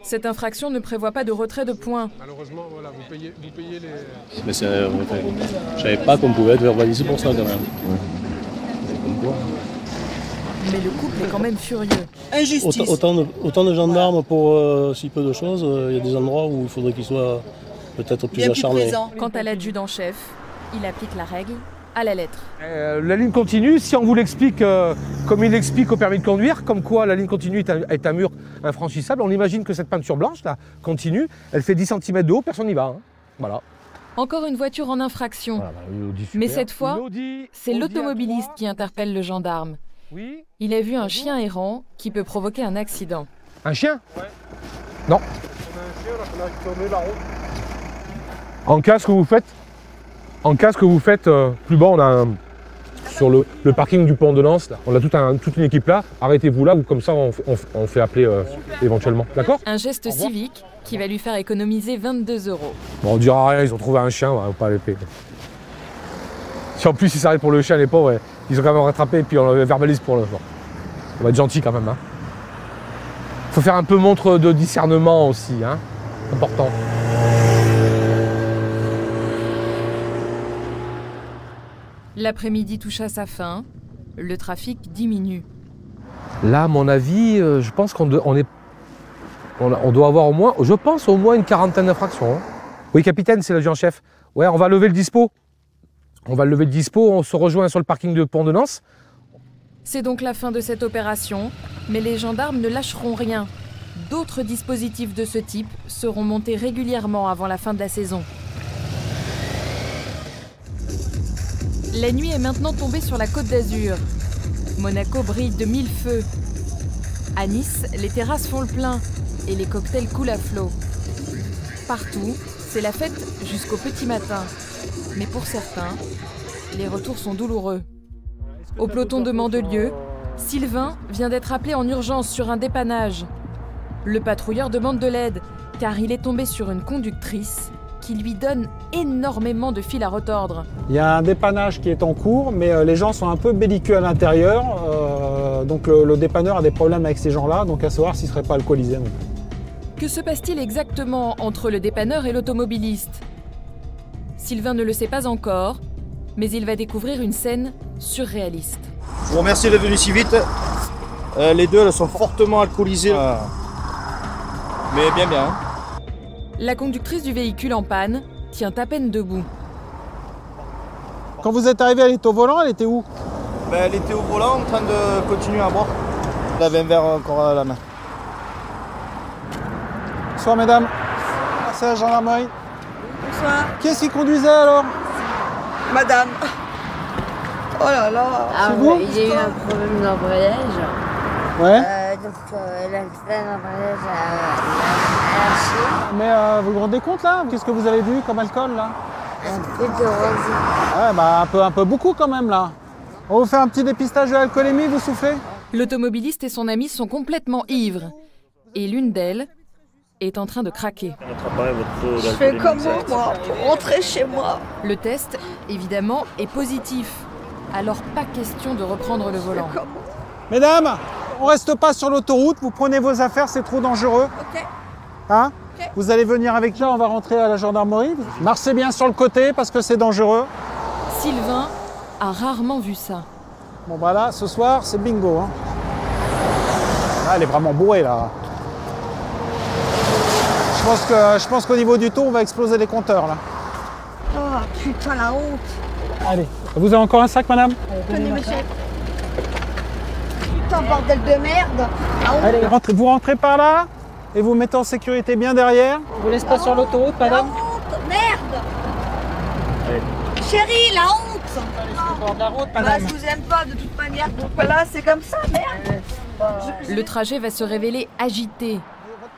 Cette infraction ne prévoit pas de retrait de points. Malheureusement, voilà, vous payez les... Mais je savais pas qu'on pouvait être verbalisé pour ça quand même. Mais le couple est quand même furieux. Injustice. Autant de gendarmes pour si peu de choses, il y a des endroits où il faudrait qu'ils soient peut-être plus acharnés. Quant à l'adjudant-chef, il applique la règle à la lettre. La ligne continue, si on vous l'explique comme il l'explique au permis de conduire, comme quoi la ligne continue est un mur infranchissable, on imagine que cette peinture blanche là continue, elle fait 10 cm de haut, personne n'y va. Hein. Voilà. Encore une voiture en infraction. Voilà, mais cette fois, c'est l'automobiliste qui interpelle le gendarme. Oui. Il a vu un chien errant qui peut provoquer un accident. Un chien? Ouais. Non. En cas, ce que vous faites, plus bas, on a sur le parking du pont de Lens, là, on a toute une équipe là. Arrêtez-vous là, ou comme ça on fait appeler éventuellement. D'accord? Un geste civique qui va lui faire économiser 22 €. Bon, on dira rien, ils ont trouvé un chien, on va pas les payer. Si en plus ils s'arrêtent pour le chien, les pauvres, ouais, ils ont quand même rattrapé et puis on le verbalise pour le fort. On va être gentil quand même. Hein. Faut faire un peu montre de discernement aussi, hein. Important. L'après-midi touche à sa fin, le trafic diminue. Là, à mon avis, je pense qu'on doit avoir au moins, une quarantaine d'infractions. Hein. Oui, capitaine, c'est l'adjudant-chef. Ouais, on va lever le dispo. On se rejoint sur le parking de Pont de Lens. C'est donc la fin de cette opération, mais les gendarmes ne lâcheront rien. D'autres dispositifs de ce type seront montés régulièrement avant la fin de la saison. La nuit est maintenant tombée sur la Côte d'Azur. Monaco brille de mille feux. À Nice, les terrasses font le plein et les cocktails coulent à flot. Partout, c'est la fête jusqu'au petit matin. Mais pour certains, les retours sont douloureux. Au peloton de Mandelieu, Sylvain vient d'être appelé en urgence sur un dépannage. Le patrouilleur demande de l'aide car il est tombé sur une conductrice qui lui donne énormément de fil à retordre. Il y a un dépannage qui est en cours, mais les gens sont un peu belliqueux à l'intérieur. Donc le dépanneur a des problèmes avec ces gens-là, donc à savoir s'ils ne seraient pas alcoolisés non plus. Que se passe-t-il exactement entre le dépanneur et l'automobiliste? Sylvain ne le sait pas encore, mais il va découvrir une scène surréaliste. Je vous remercie d'être venu si vite. Les deux elles sont fortement alcoolisées. Mais bien. La conductrice du véhicule en panne tient à peine debout. Quand vous êtes arrivé, elle était au volant, elle était où? Elle était au volant en train de continuer à boire. Elle avait un verre encore à la main. Bonsoir mesdames. C'est la gendarmerie. Bonsoir. Qui est-ce qui conduisait alors? Madame. Oh là là. Ah, c'est vous? j'ai eu un problème d'embrayage. Ouais. Donc l'accident d'embrayage a lâché. Mais vous vous rendez compte là? Qu'est-ce que vous avez bu comme alcool là? Un peu de rosé. Ouais, bah un peu beaucoup quand même là. On vous fait un petit dépistage de l'alcoolémie, vous soufflez? L'automobiliste et son ami sont complètement ivres. Et l'une d'elles est en train de craquer. Je fais comment moi pour rentrer chez moi? Le test, évidemment, est positif. Alors pas question de reprendre le volant. Mesdames, on reste pas sur l'autoroute, vous prenez vos affaires, c'est trop dangereux. Ok. Hein? Okay. Vous allez venir avec là, on va rentrer à la gendarmerie. Marchez bien sur le côté parce que c'est dangereux. Sylvain a rarement vu ça. Bon bah là, ce soir, c'est bingo. Hein. Là, elle est vraiment bourrée là. Je pense qu'au niveau du taux, on va exploser les compteurs là. Oh putain, la honte. Allez, vous avez encore un sac, madame? Tenez, monsieur. Putain, bordel de merde. Allez, vous rentrez par là et vous mettez en sécurité bien derrière. On vous laisse pas sur l'autoroute, madame? La honte, merde. Allez. Chérie, la honte. Allez, la route, bah, madame. je vous aime pas de toute manière, donc là, c'est comme ça, merde. Le trajet va se révéler agité.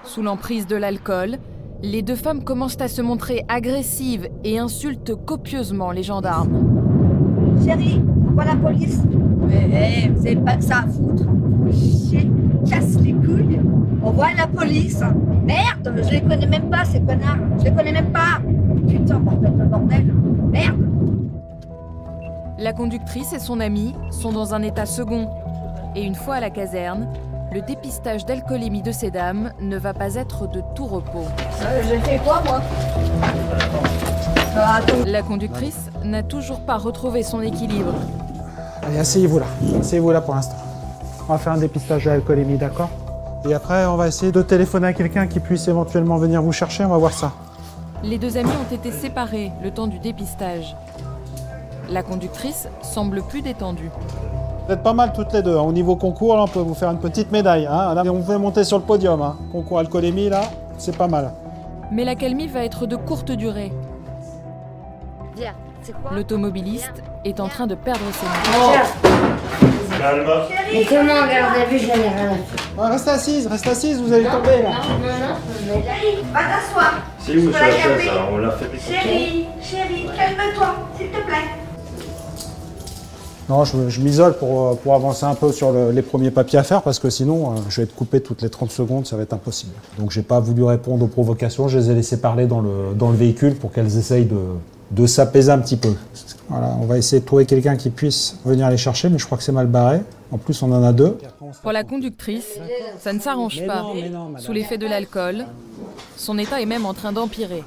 Sous l'emprise de l'alcool, les deux femmes commencent à se montrer agressives et insultent copieusement les gendarmes. Chérie, on voit la police. Mais vous n'avez pas que ça à foutre. Chier, casse les couilles. On voit la police. Merde, je les connais même pas ces connards. Je les connais même pas. Putain, bordel de bordel. Merde. La conductrice et son amie sont dans un état second. Et une fois à la caserne, le dépistage d'alcoolémie de ces dames ne va pas être de tout repos. J'ai fait quoi, moi? La conductrice n'a toujours pas retrouvé son équilibre. Allez, asseyez-vous là. Asseyez-vous là pour l'instant. On va faire un dépistage de l'alcoolémie, d'accord? Et après, on va essayer de téléphoner à quelqu'un qui puisse éventuellement venir vous chercher. On va voir ça. Les deux amis ont été séparés le temps du dépistage. La conductrice semble plus détendue. Vous êtes pas mal toutes les deux. Au niveau concours, là, on peut vous faire une petite médaille. Hein. Là, on peut monter sur le podium. Hein. Concours alcoolémie, là, c'est pas mal. Mais l'accalmie va être de courte durée. Viens, c'est quoi? L'automobiliste est en train de perdre ses moyens. Calme. Mais comment on garde à vue, j'en ai rien à faire. Restez assise, vous allez tomber là. Non, va t'asseoir. C'est où sur la chaise, là? On l'a fait. Chérie, calme-toi, s'il te plaît. Non, je m'isole pour avancer un peu sur les premiers papiers à faire parce que sinon, je vais être coupé toutes les 30 secondes, ça va être impossible. Donc, j'ai pas voulu répondre aux provocations, je les ai laissées parler dans le véhicule pour qu'elles essayent de s'apaiser un petit peu. Voilà, on va essayer de trouver quelqu'un qui puisse venir les chercher, mais je crois que c'est mal barré. En plus, on en a deux. Pour la conductrice, ça ne s'arrange pas. Sous l'effet de l'alcool, son état est même en train d'empirer.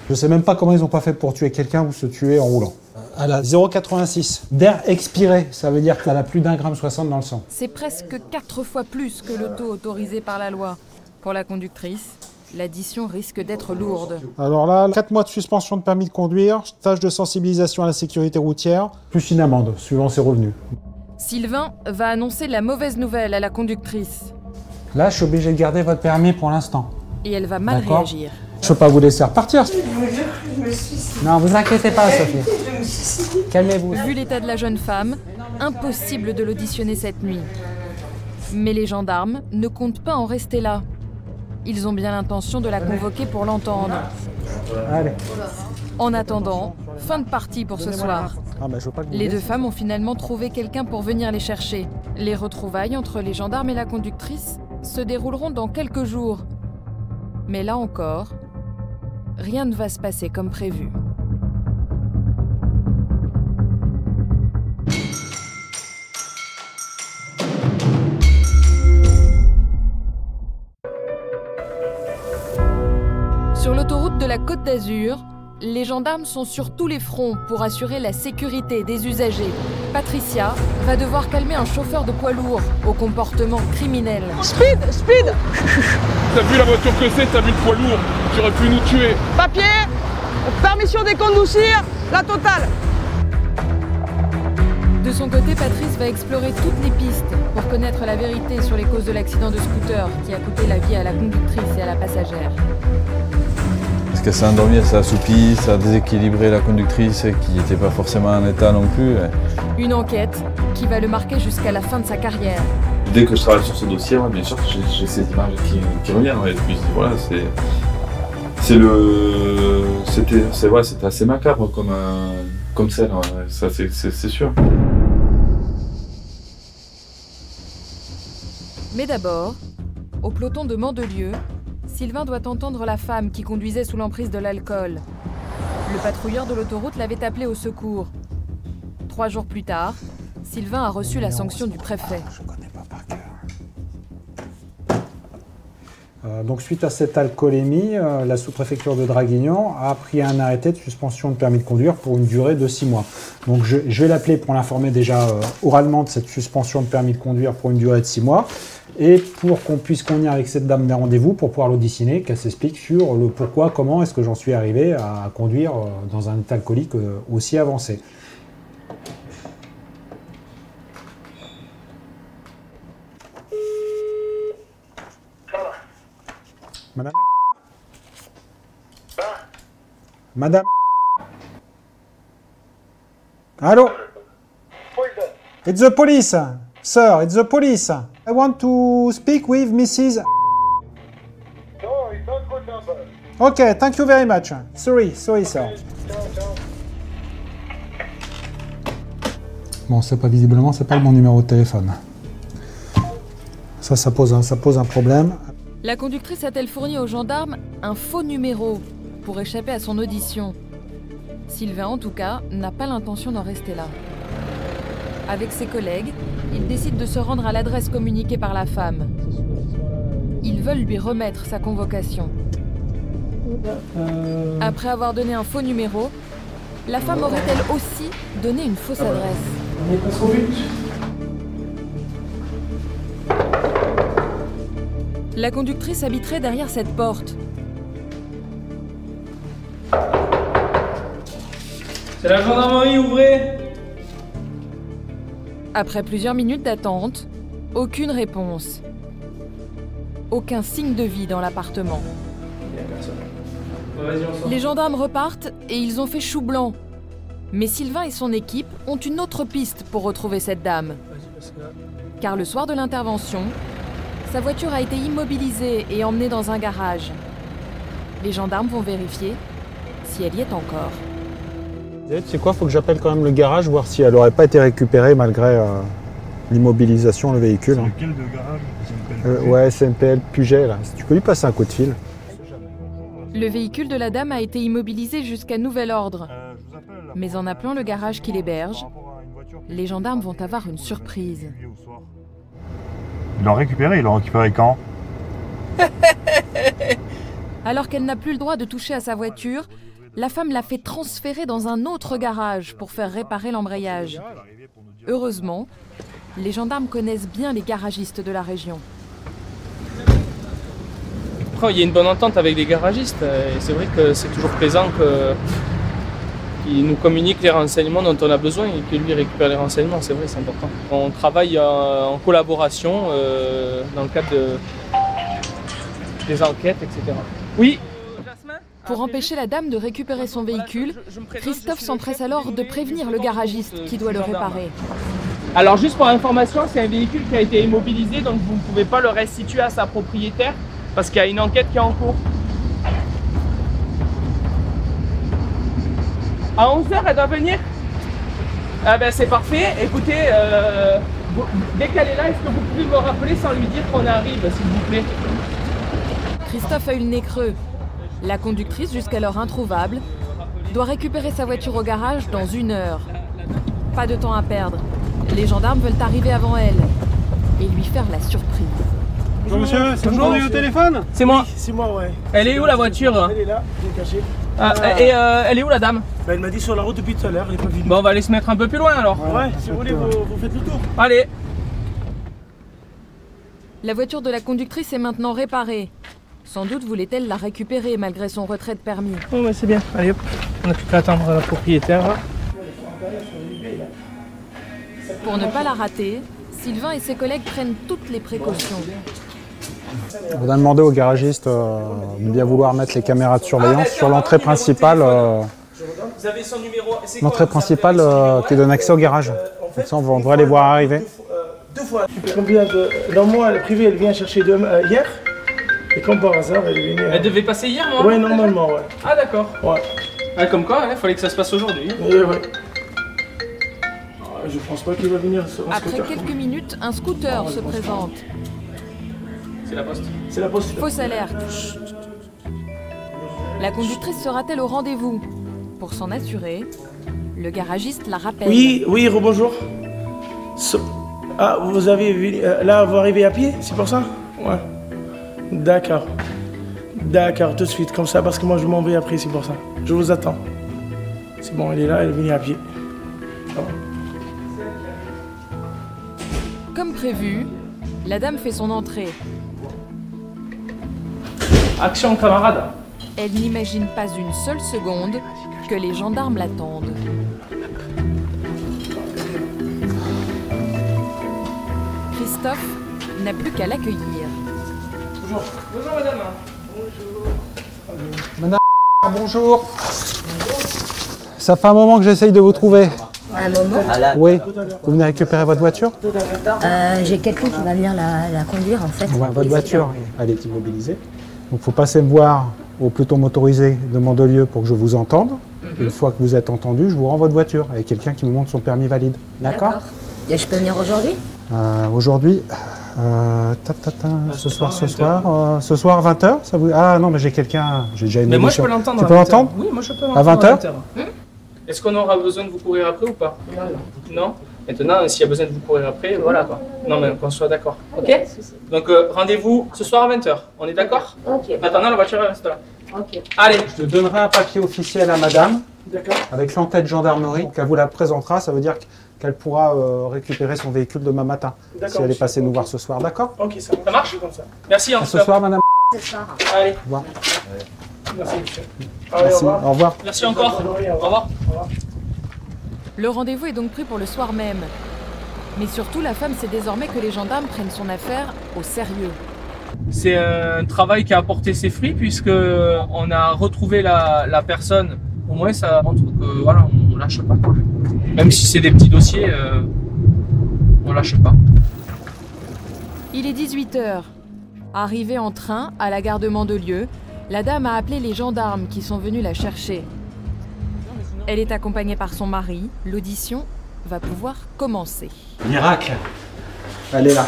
Je sais même pas comment ils ont pas fait pour tuer quelqu'un ou se tuer en roulant. Elle a 0,86 d'air expiré, ça veut dire qu'elle a plus d'1,60 g dans le sang. C'est presque 4 fois plus que le taux autorisé par la loi. Pour la conductrice, l'addition risque d'être lourde. Alors là, 4 mois de suspension de permis de conduire, stage de sensibilisation à la sécurité routière, plus une amende, suivant ses revenus. Sylvain va annoncer la mauvaise nouvelle à la conductrice. Là, je suis obligé de garder votre permis pour l'instant. Et elle va mal réagir. Je peux pas vous laisser repartir. Je vous jure, je me suicide. Non, vous inquiétez pas, Sophie. Je me suicide. Calmez-vous. Vu l'état de la jeune femme, impossible de l'auditionner cette nuit. Mais les gendarmes ne comptent pas en rester là. Ils ont bien l'intention de la convoquer pour l'entendre. Allez. En attendant, fin de partie pour ce soir. Les deux femmes ont finalement trouvé quelqu'un pour venir les chercher. Les retrouvailles entre les gendarmes et la conductrice se dérouleront dans quelques jours. Mais là encore, rien ne va se passer comme prévu. Sur l'autoroute de la Côte d'Azur, les gendarmes sont sur tous les fronts pour assurer la sécurité des usagers. Patricia va devoir calmer un chauffeur de poids lourd au comportement criminel. Speed. T'as vu la voiture que c'est, t'as vu le poids lourd, tu aurais pu nous tuer. Papier, permission de conduire, la totale. De son côté, Patrice va explorer toutes les pistes pour connaître la vérité sur les causes de l'accident de scooter qui a coûté la vie à la conductrice et à la passagère. Parce qu'elle s'est endormie, elle s'est assoupie, ça a déséquilibré la conductrice qui n'était pas forcément en état non plus. Une enquête qui va le marquer jusqu'à la fin de sa carrière. Dès que je travaille sur ce dossier, ouais, bien sûr que j'ai ces images qui reviennent. Ouais, et puis voilà, c'était assez macabre comme scène, ouais, ça c'est sûr. Mais d'abord, au peloton de Mandelieu, Sylvain doit entendre la femme qui conduisait sous l'emprise de l'alcool. Le patrouilleur de l'autoroute l'avait appelé au secours. 3 jours plus tard, Sylvain a reçu la sanction du préfet. Donc suite à cette alcoolémie, la sous-préfecture de Draguignan a pris un arrêté de suspension de permis de conduire pour une durée de 6 mois. Donc je vais l'appeler pour l'informer déjà oralement de cette suspension de permis de conduire pour une durée de 6 mois et pour qu'on puisse convenir avec cette dame des rendez-vous pour pouvoir l'auditionner, qu'elle s'explique sur le pourquoi, comment est-ce que j'en suis arrivé à conduire dans un état alcoolique aussi avancé. Madame. Madame. Allô? It's the police, sir, it's the police. I want to speak with Mrs. Ok, thank you very much. Sorry, sir. Bon, c'est pas visiblement, c'est pas le bon numéro de téléphone. Ça pose un problème. La conductrice a-t-elle fourni aux gendarmes un faux numéro pour échapper à son audition? Sylvain, en tout cas, n'a pas l'intention d'en rester là. Avec ses collègues, il décide de se rendre à l'adresse communiquée par la femme. Ils veulent lui remettre sa convocation. Après avoir donné un faux numéro, la femme aurait-elle aussi donné une fausse adresse? On est presque au but. La conductrice habiterait derrière cette porte. C'est la gendarmerie, ouvrez! Après plusieurs minutes d'attente, aucune réponse. Aucun signe de vie dans l'appartement. Les gendarmes repartent et ils ont fait chou blanc. Mais Sylvain et son équipe ont une autre piste pour retrouver cette dame. Car le soir de l'intervention, sa voiture a été immobilisée et emmenée dans un garage. Les gendarmes vont vérifier si elle y est encore. C'est quoi? Faut que j'appelle quand même le garage, voir si elle n'aurait pas été récupérée malgré l'immobilisation, le véhicule. C'est lequel de garage? Ouais, CMPL Puget, là. Si tu peux lui passer un coup de fil. Le véhicule de la dame a été immobilisé jusqu'à nouvel ordre. Mais en appelant le garage qui l'héberge, les gendarmes vont avoir une surprise. Ils l'ont récupéré quand? Alors qu'elle n'a plus le droit de toucher à sa voiture, la femme l'a fait transférer dans un autre garage pour faire réparer l'embrayage. Heureusement, les gendarmes connaissent bien les garagistes de la région. Après, il y a une bonne entente avec les garagistes et c'est vrai que c'est toujours plaisant qu'ils nous communiquent les renseignements dont on a besoin et que lui récupère les renseignements, c'est vrai, c'est important. On travaille en collaboration dans le cadre des enquêtes, etc. Oui. Pour empêcher la dame de récupérer son véhicule, Christophe s'empresse alors de prévenir le garagiste qui doit le réparer. Alors juste pour information, c'est un véhicule qui a été immobilisé, donc vous ne pouvez pas le restituer à sa propriétaire parce qu'il y a une enquête qui est en cours. À 11h, elle doit venir? Ah ben c'est parfait. Écoutez, dès qu'elle est là, est-ce que vous pouvez me rappeler sans lui dire qu'on arrive, s'il vous plaît? Christophe a eu le nez creux. La conductrice, jusqu'alors introuvable, doit récupérer sa voiture au garage dans 1 heure. Pas de temps à perdre. Les gendarmes veulent arriver avant elle et lui faire la surprise. Bonjour monsieur, c'est vous au téléphone? C'est moi. Oui, c'est moi, ouais. Elle est où la voiture? Elle est là, elle est cachée. Et elle est où la dame? Bah, elle m'a dit sur la route depuis tout à l'heure, elle est pas venue. Bon, on va aller se mettre un peu plus loin alors. Ouais, si vous voulez, vous faites le tour. Allez. La voiture de la conductrice est maintenant réparée. Sans doute voulait-elle la récupérer malgré son retrait de permis. Oh bah c'est bien, allez hop, on n'a plus qu'à attendre la propriétaire. Pour ne pas la rater, Sylvain et ses collègues prennent toutes les précautions. On a demandé au garagiste de bien vouloir mettre les caméras de surveillance sur l'entrée principale. Vous avez son numéro. L'entrée principale qui donne accès au garage. Comme ça, on devrait les voir arriver. 2 fois. Combien de... Dans moi, le privé, elle vient chercher hier. Et comme par hasard, elle est venue. Elle devait passer hier, moi? Ouais, normalement, ouais. Ah, d'accord. Ouais. Ah, comme quoi, il fallait que ça se passe aujourd'hui. Ouais. Je pense pas qu'il va venir. Après quelques minutes, un scooter se présente. C'est la poste. C'est la poste. Fausse alerte. La conductrice sera-t-elle au rendez-vous? Pour s'en assurer, le garagiste la rappelle. Oui, rebonjour. Ah, vous avez là, vous arrivez à pied, c'est pour ça? Ouais. D'accord. D'accord, tout de suite, comme ça, parce que moi je m'en vais après, c'est pour ça. Je vous attends. C'est bon, elle est là, elle est venue à pied. Ça va. Comme prévu, la dame fait son entrée. Action, camarade. Elle n'imagine pas une seule seconde que les gendarmes l'attendent. Christophe n'a plus qu'à l'accueillir. Bonjour madame. Bonjour. Bonjour. Ça fait un moment que j'essaye de vous trouver. Ah Un moment. Oui. Vous venez récupérer votre voiture? J'ai quelqu'un qui va venir la conduire en fait. Votre voiture, elle est immobilisée. Donc il faut passer me voir au peloton motorisé de Mandelieu pour que je vous entende. Une fois que vous êtes entendu, je vous rends votre voiture avec quelqu'un qui me montre son permis valide. D'accord? Et je peux venir aujourd'hui? Aujourd'hui, ce soir 20h, ça vous... Ah non, mais j'ai quelqu'un, j'ai déjà une Mais moi je émission. peux l'entendre. Tu peux l'entendre? Oui, moi je peux À l'entendre. 20h? Est-ce qu'on aura besoin de vous courir après ou pas? Non. Maintenant, s'il y a besoin de vous courir après, voilà quoi. Non, mais qu'on soit d'accord. Ok? Donc rendez-vous ce soir à 20h. On est d'accord? Ok. Maintenant, la voiture reste là. Ok. Allez. Je te donnerai un papier officiel à madame, D'accord. avec l'entête gendarmerie, qu'elle vous la présentera. Ça veut dire qu'elle pourra récupérer son véhicule demain matin, si elle est passée nous voir ce soir. D'accord? Ok, ça marche comme ça. Merci en tout Ce cas. soir, madame. Allez. Au revoir. Merci, monsieur. Merci. Au revoir. Merci encore. Au revoir. Le rendez-vous est donc pris pour le soir même. Mais surtout, la femme sait désormais que les gendarmes prennent son affaire au sérieux. C'est un travail qui a apporté ses fruits puisque on a retrouvé la personne. Au moins, ça montre que voilà, on lâche pas. Même si c'est des petits dossiers, on lâche pas. Il est 18h. Arrivée en train à la gare de Mandelieu, la dame a appelé les gendarmes qui sont venus la chercher. Elle est accompagnée par son mari. L'audition va pouvoir commencer. Miracle. Elle est là.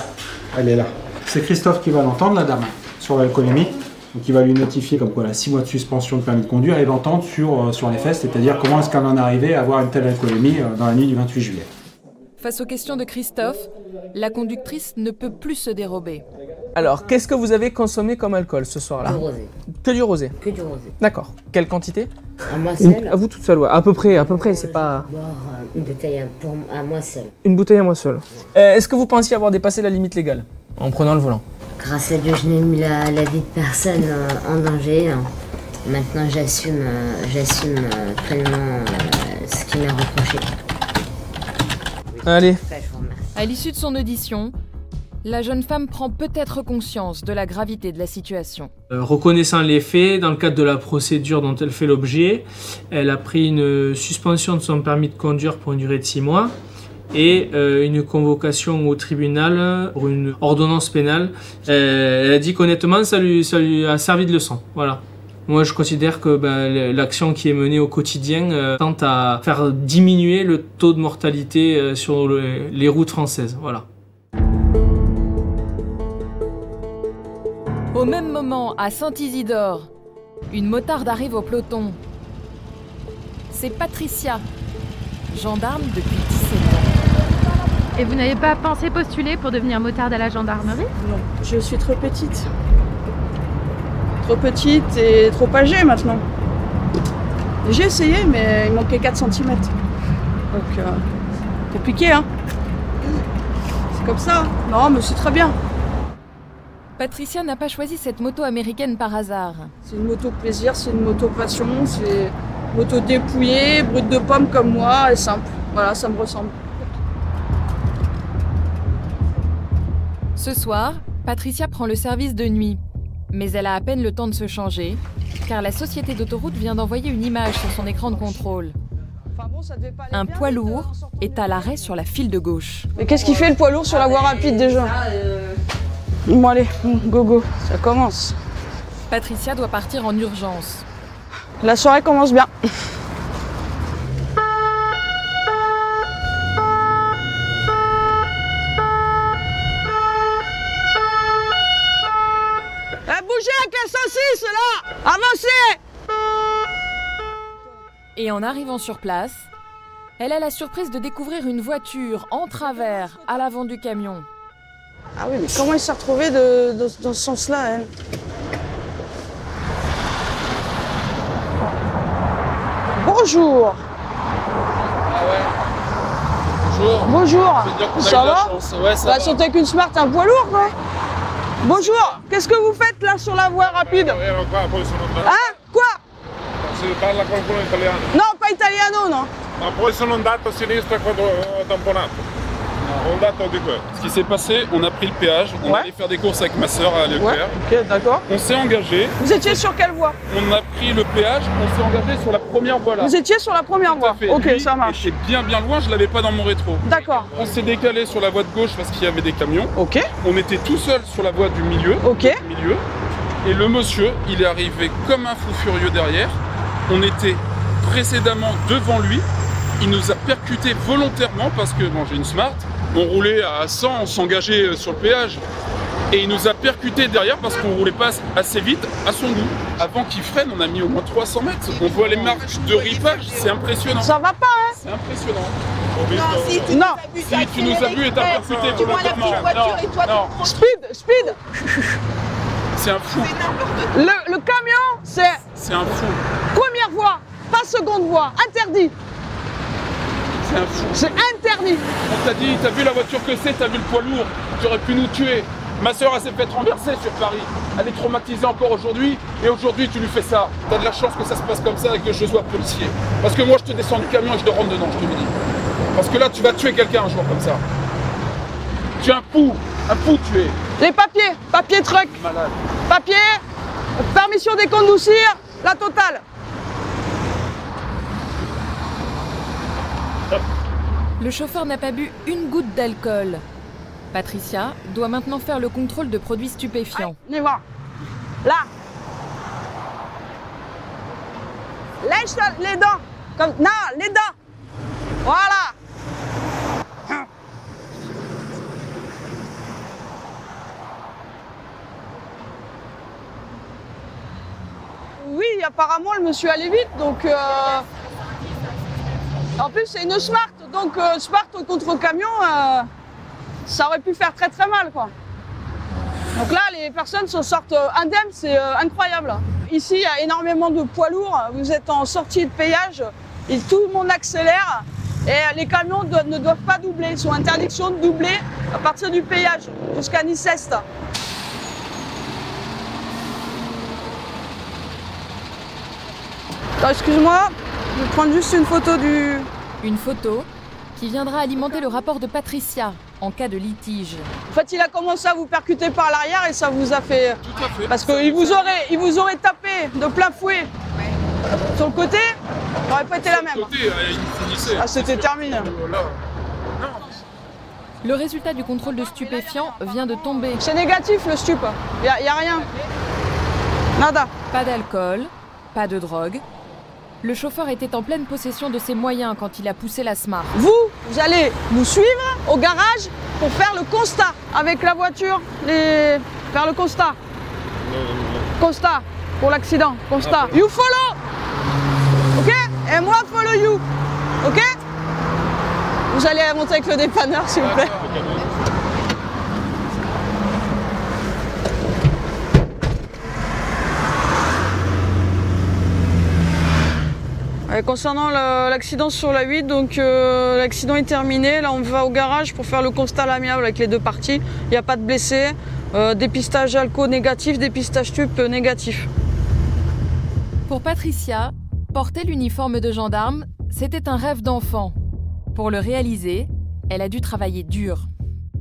Elle est là. C'est Christophe qui va l'entendre, la dame, sur l'alcoolémie. Donc il va lui notifier comme quoi elle a 6 mois de suspension de permis de conduire et l'entendre sur les faits, c'est-à-dire comment est-ce qu'elle en est arrivée à avoir une telle alcoolémie dans la nuit du 28 juillet. Face aux questions de Christophe, la conductrice ne peut plus se dérober. Alors, qu'est-ce que vous avez consommé comme alcool ce soir-là? Du rosé. Que du rosé? Que du rosé. D'accord. Quelle quantité? À moi seule. À vous toute seule, ouais. À peu près, c'est pas... Boire une bouteille à moi seule. Une bouteille à moi seule. Est-ce que vous pensiez avoir dépassé la limite légale en prenant le volant? Grâce à Dieu, je n'ai mis la vie de personne en danger. Maintenant, j'assume pleinement ce qui m'est reproché. Allez. À l'issue de son audition, la jeune femme prend peut-être conscience de la gravité de la situation. Reconnaissant les faits, dans le cadre de la procédure dont elle fait l'objet, elle a pris une suspension de son permis de conduire pour une durée de 6 mois et une convocation au tribunal pour une ordonnance pénale. Elle a dit qu'honnêtement, ça lui a servi de leçon. Voilà. Moi, je considère que l'action qui est menée au quotidien tente à faire diminuer le taux de mortalité sur les routes françaises. Voilà. Au même moment, à Saint-Isidore, une motarde arrive au peloton. C'est Patricia, gendarme depuis 17 ans. Et vous n'avez pas pensé postuler pour devenir motarde à la gendarmerie? Non, je suis trop petite. Trop petite et trop âgée maintenant. J'ai essayé, mais il manquait 4 cm. Donc, c'est piqué, hein. C'est comme ça. Non, mais c'est très bien. Patricia n'a pas choisi cette moto américaine par hasard. C'est une moto plaisir, c'est une moto passion, c'est une moto dépouillée, brute de pomme comme moi, et simple. Voilà, ça me ressemble. Ce soir, Patricia prend le service de nuit. Mais elle a à peine le temps de se changer, car la société d'autoroute vient d'envoyer une image sur son écran de contrôle. Un poids lourd est à l'arrêt sur la file de gauche. Mais qu'est-ce qu'il fait le poids lourd sur la voie rapide déjà? Bon allez, go go, ça commence. Patricia doit partir en urgence. La soirée commence bien. Bougez avec la saucisse là! Avancez! Et en arrivant sur place, elle a la surprise de découvrir une voiture en travers à l'avant du camion. Ah oui, mais comment elle s'est retrouvée dans ce sens-là, elle? Bonjour! Ah ouais. Bonjour. Bonjour! Ça va? Ouais, ça va. Surtout avec une Smart, un poids lourd, quoi! Bonjour, qu'est-ce que vous faites là sur la voie rapide? Hein? Quoi? Parla qualcuno italiano? Non, pas italiano, no. Ma poi sono andato a sinistra quando ho tamponato. On attendait quoi? Ce qui s'est passé, on a pris le péage, on allait faire des courses avec ma soeur à Leclerc. Ok, d'accord. On s'est engagé. Vous étiez sur quelle voie? On a pris le péage, on s'est engagé sur la première voie là. Vous étiez sur la première voie? Ok, Lui ça marche. était bien loin, je l'avais pas dans mon rétro. D'accord. On s'est décalé sur la voie de gauche parce qu'il y avait des camions. Ok. On était tout seul sur la voie du milieu. Ok. Et le monsieur, il est arrivé comme un fou furieux derrière. On était précédemment devant lui. Il nous a percuté volontairement parce que, bon, j'ai une Smart. On roulait à 100, on s'engageait sur le péage. Et il nous a percuté derrière parce qu'on roulait pas assez vite à son goût. Avant qu'il freine, on a mis au moins 300 mètres. On voit les marques de rivage, c'est impressionnant. Ça va pas, hein? C'est impressionnant. Non, si tu nous as vu et t'as percuté volontairement. Non. Speed. C'est un fou. Le camion, c'est un fou. Première voie, pas seconde voie, interdit. C'est un fou. C'est interdit. On t'a dit, t'as vu la voiture que c'est, t'as vu le poids lourd, tu aurais pu nous tuer. Ma soeur, elle s'est fait renverser sur Paris. Elle est traumatisée encore aujourd'hui, et aujourd'hui tu lui fais ça. T'as de la chance que ça se passe comme ça et que je sois policier. Parce que moi je te descends du camion et je te rentre dedans, je te le dis. Parce que là tu vas tuer quelqu'un un jour comme ça. Tu es un fou tu es. Les papiers truck. Malade. Papier, permission de conduire, la totale. Le chauffeur n'a pas bu une goutte d'alcool. Patricia doit maintenant faire le contrôle de produits stupéfiants. On y va. Là. Lèche les dents. Comme... Non, les dents. Voilà. Oui, apparemment le monsieur allait vite, donc... En plus c'est une Smart, donc Smart contre camion, ça aurait pu faire très très mal, quoi. Donc là, les personnes s'en sortent indemnes, c'est incroyable. Ici, il y a énormément de poids lourds, vous êtes en sortie de péage, et tout le monde accélère, et les camions ne doivent pas doubler, ils sont interdiction de doubler à partir du péage, jusqu'à Nice-Est. Excuse-moi, je vais prendre juste une photo du... Une photo qui viendra alimenter le rapport de Patricia en cas de litige. En fait, il a commencé à vous percuter par l'arrière et ça vous a fait... Tout à fait. Parce qu'il vous aurait tapé de plein fouet sur le côté, ça n'aurait pas été la même. Ah, c'était terminé. Le résultat du contrôle de stupéfiants vient de tomber. C'est négatif le stup, il n'y a rien. Nada. Pas d'alcool, pas de drogue. Le chauffeur était en pleine possession de ses moyens quand il a poussé la Smart. Vous allez nous suivre au garage pour faire le constat avec la voiture, faire le constat. Constat pour l'accident, constat. You follow, ok? Et moi follow you, ok? Vous allez monter avec le dépanneur s'il vous plaît. Concernant l'accident sur la 8, donc l'accident est terminé. Là, on va au garage pour faire le constat à l'amiable avec les deux parties. Il n'y a pas de blessés. Dépistage alco négatif, dépistage stup négatif. Pour Patricia, porter l'uniforme de gendarme, c'était un rêve d'enfant. Pour le réaliser, elle a dû travailler dur.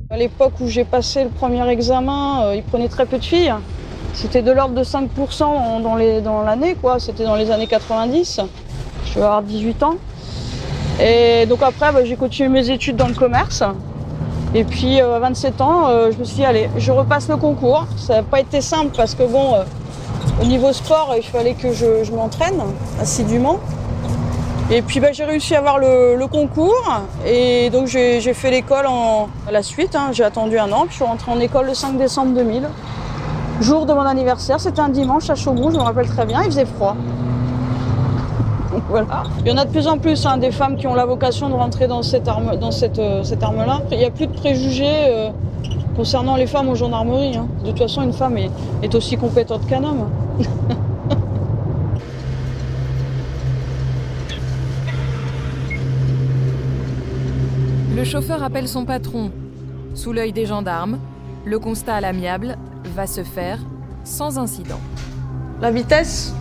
À l'époque où j'ai passé le premier examen, ils prenaient très peu de filles. C'était de l'ordre de 5% dans l'année, quoi. C'était dans les années 90. Je vais avoir 18 ans. Et donc après, j'ai continué mes études dans le commerce. Et puis à 27 ans, je me suis dit, allez, je repasse le concours. Ça n'a pas été simple parce que bon, au niveau sport, il fallait que je m'entraîne assidûment. Et puis j'ai réussi à avoir le concours. Et donc j'ai fait l'école à la suite. J'ai attendu un an, puis je suis rentrée en école le 5 décembre 2000. Jour de mon anniversaire, c'était un dimanche à Chaumont, je me rappelle très bien, il faisait froid. Donc voilà. Il y en a de plus en plus des femmes qui ont la vocation de rentrer dans cette arme-là. Il n'y a plus de préjugés concernant les femmes en gendarmerie. De toute façon, une femme est aussi compétente qu'un homme. Le chauffeur appelle son patron. Sous l'œil des gendarmes, le constat à l'amiable va se faire sans incident. La vitesse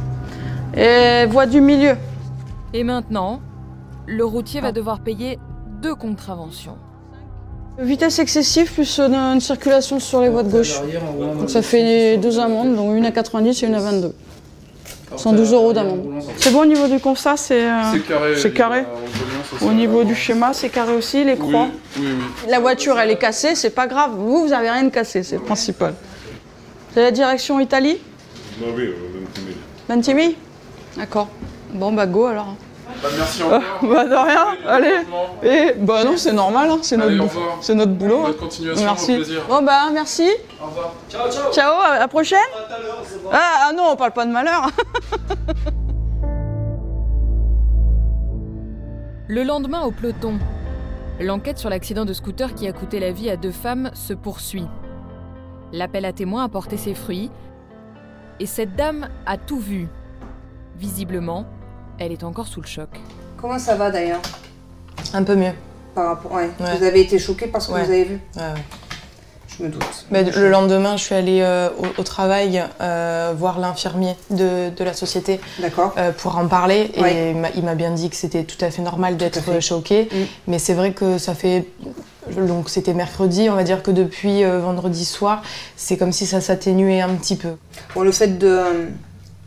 et voie du milieu. Et maintenant, le routier va devoir payer 2 contraventions. Vitesse excessive plus une circulation sur les voies de gauche. Donc ça fait 2 amendes, donc une à 90 et une à 22. 112 € d'amende. C'est bon au niveau du constat, c'est carré. Au niveau du schéma, c'est carré aussi, les croix. Oui. La voiture, elle est cassée, c'est pas grave. Vous n'avez rien de cassé, c'est le principal. C'est la direction Italie? Oui, Ventimiglia. D'accord. Bon, bah go alors. Bah, merci encore. Bah de rien, allez. Et bah non, c'est normal, hein. C'est notre boulot. Bonne continuation, merci. au plaisir. Bon bah merci. Au revoir. Ciao, ciao, à la prochaine. Ah non, on parle pas de malheur. Le lendemain au peloton, l'enquête sur l'accident de scooter qui a coûté la vie à 2 femmes se poursuit. L'appel à témoins a porté ses fruits et cette dame a tout vu. Visiblement, elle est encore sous le choc. Comment ça va d'ailleurs? Un peu mieux. Par rapport, ouais. Vous avez été choquée par ce que vous avez vu? Ouais. Je me doute. Mais le lendemain, je suis allée au travail voir l'infirmier de la société pour en parler. Et il m'a bien dit que c'était tout à fait normal d'être choqué. Mais c'est vrai que ça fait... Donc c'était mercredi, on va dire que depuis vendredi soir, c'est comme si ça s'atténuait un petit peu. Bon, le fait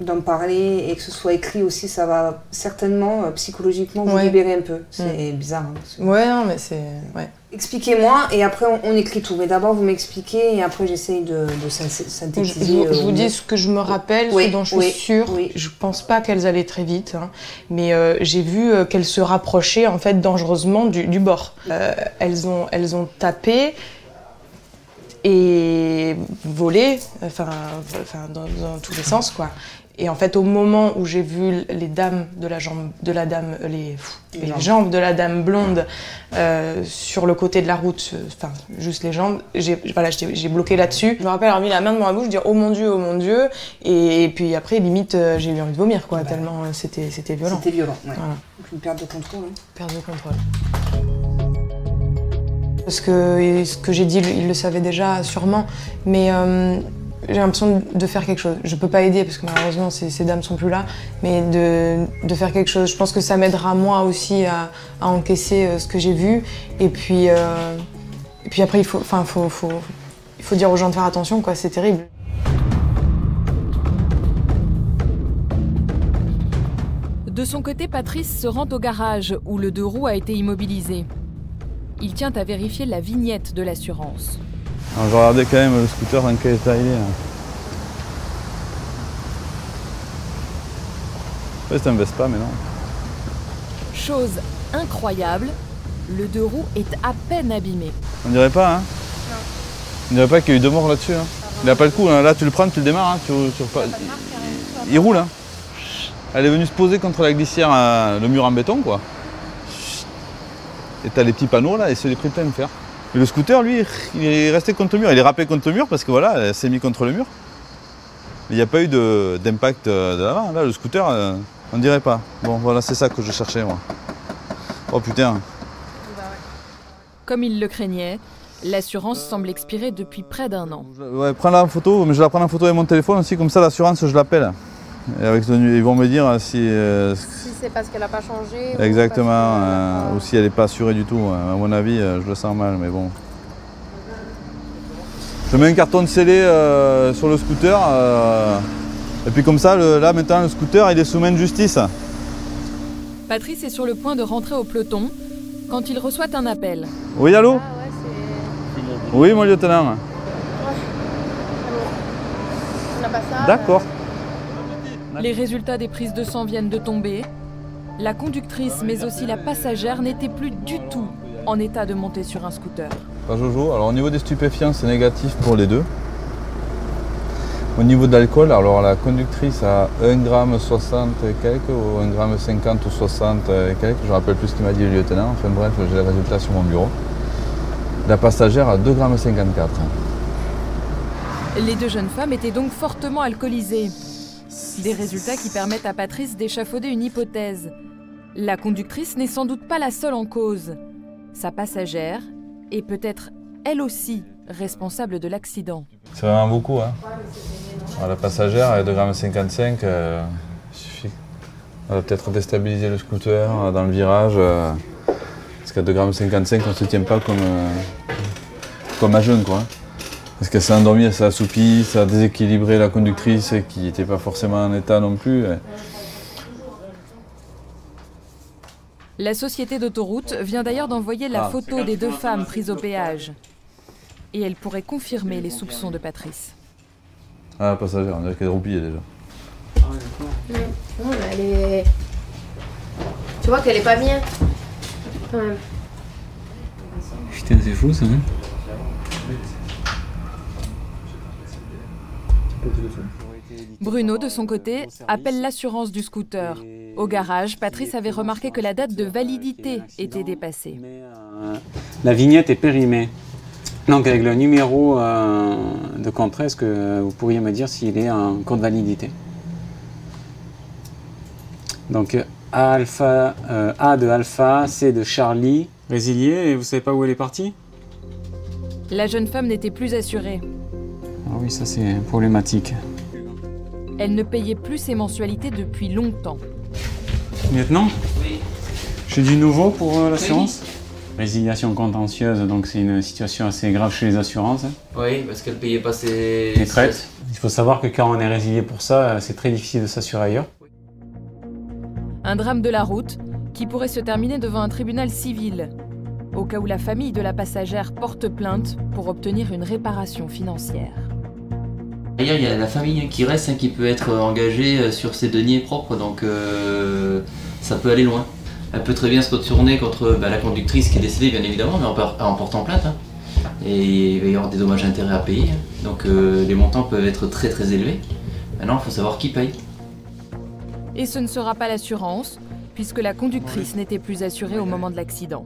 d'en parler et que ce soit écrit aussi, ça va certainement psychologiquement vous libérer un peu. C'est bizarre. Hein, ouais, non, mais c'est... Ouais. Expliquez-moi et après on écrit tout. Mais d'abord vous m'expliquez et après j'essaye de synthétiser. Je vous dis ce que je me rappelle, ce dont je suis sûre. Je pense pas qu'elles allaient très vite, hein, mais j'ai vu qu'elles se rapprochaient en fait dangereusement du bord. Elles ont tapé et volé, dans tous les sens quoi. Et en fait, au moment où j'ai vu les dames de la jambe, les jambes de la dame blonde sur le côté de la route, enfin juste les jambes, j'ai bloqué là-dessus. Je me rappelle avoir mis la main devant la bouche, dire oh mon Dieu, et puis après limite j'ai eu envie de vomir quoi, tellement c'était violent. C'était violent, ouais. Voilà. Une perte de contrôle. Hein. Perte de contrôle. Parce que ce que j'ai dit, il le savait déjà sûrement, mais j'ai l'impression de faire quelque chose. Je peux pas aider parce que malheureusement ces dames sont plus là, mais de faire quelque chose. Je pense que ça m'aidera moi aussi à encaisser ce que j'ai vu. Et puis après il faut dire aux gens de faire attention quoi, c'est terrible. De son côté, Patrice se rend au garage où le 2 roues a été immobilisé. Il tient à vérifier la vignette de l'assurance. Alors, je regardais quand même le scooter dans quel état il est. C'est un Vespa, mais non. Chose incroyable, le 2 roues est à peine abîmé. On dirait pas, hein? Non. On dirait pas qu'il y a eu 2 morts là-dessus. Hein. Il a pas le coup, hein. Là tu le prends, tu le démarres, hein. Il roule. Hein. Elle est venue se poser contre la glissière, le mur en béton, quoi. Et t'as les petits panneaux là, et c'est les pris plein de fer. Et le scooter, lui, il est resté contre le mur. Il est râpé contre le mur parce que voilà, elle s'est mise contre le mur. Il n'y a pas eu d'impact de l'avant. Là, le scooter, on dirait pas. Bon, voilà, c'est ça que je cherchais, moi. Oh putain. Comme il le craignait, l'assurance semble expirer depuis près d'1 an. Ouais, prends-la en photo, mais je la prends en photo avec mon téléphone aussi, comme ça l'assurance, je l'appelle. Et avec ils vont me dire si c'est parce qu'elle n'a pas changé. Exactement, ou si elle n'est pas assurée du tout. À mon avis, je le sens mal, mais bon. Je mets un carton scellé sur le scooter, et puis comme ça, là maintenant, le scooter, il est sous main de justice. Patrice est sur le point de rentrer au peloton quand il reçoit un appel. Oui, allô? Oui, mon lieutenant. D'accord. Les résultats des prises de sang viennent de tomber. La conductrice, mais aussi la passagère, n'étaient plus du tout en état de monter sur un scooter. Pas Jojo. Alors au niveau des stupéfiants, c'est négatif pour les deux. Au niveau de l'alcool, alors la conductrice a 1,60 g et quelques, ou 1,50 g ou 60 et quelques. Je ne rappelle plus ce qu'il m'a dit le lieutenant. Enfin bref, j'ai les résultats sur mon bureau. La passagère a 2,54 g. Les 2 jeunes femmes étaient donc fortement alcoolisées. Des résultats qui permettent à Patrice d'échafauder une hypothèse. La conductrice n'est sans doute pas la seule en cause. Sa passagère est peut-être elle aussi responsable de l'accident. C'est vraiment beaucoup, hein. Alors, la passagère à 2,55 g, il suffit. Elle va peut-être déstabiliser le scooter dans le virage. Parce qu'à 2,55 g, on ne se tient pas comme comme à jeun quoi. Parce qu'elle s'est endormie, elle s'est assoupie, ça a déséquilibré la conductrice qui n'était pas forcément en état non plus. La société d'autoroute vient d'ailleurs d'envoyer la photo des deux femmes prises au péage. Et elle pourrait confirmer les soupçons de Patrice. Ah, passagère, on dirait qu'elle est roupillée déjà. Non, elle est... Tu vois qu'elle est pas bien. Quand même. Putain, c'est fou ça, hein. Bruno, de son côté, appelle l'assurance du scooter. Au garage, Patrice avait remarqué que la date de validité était dépassée. La vignette est périmée. Donc avec le numéro de contrat, est-ce que vous pourriez me dire s'il est en cours de validité? Donc A de Alpha, C de Charlie, résilié, et vous savez pas où elle est partie? La jeune femme n'était plus assurée. Ah oui, ça c'est problématique. Elle ne payait plus ses mensualités depuis longtemps. Lieutenant? Oui. J'ai du nouveau pour l'assurance? Oui. Résiliation contentieuse, donc c'est une situation assez grave chez les assurances. Oui, parce qu'elle ne payait pas ses traites. Il faut savoir que quand on est résilié pour ça, c'est très difficile de s'assurer ailleurs. Un drame de la route qui pourrait se terminer devant un tribunal civil, au cas où la famille de la passagère porte plainte pour obtenir une réparation financière. D'ailleurs, il y a la famille qui reste, qui peut être engagée sur ses deniers propres, donc ça peut aller loin. Elle peut très bien se retourner contre la conductrice qui est décédée, bien évidemment, mais en portant plainte. Hein. Et il va y avoir des dommages et intérêts à payer. Hein. Donc les montants peuvent être très très élevés. Maintenant, il faut savoir qui paye. Et ce ne sera pas l'assurance, puisque la conductrice n'était plus assurée au moment de l'accident.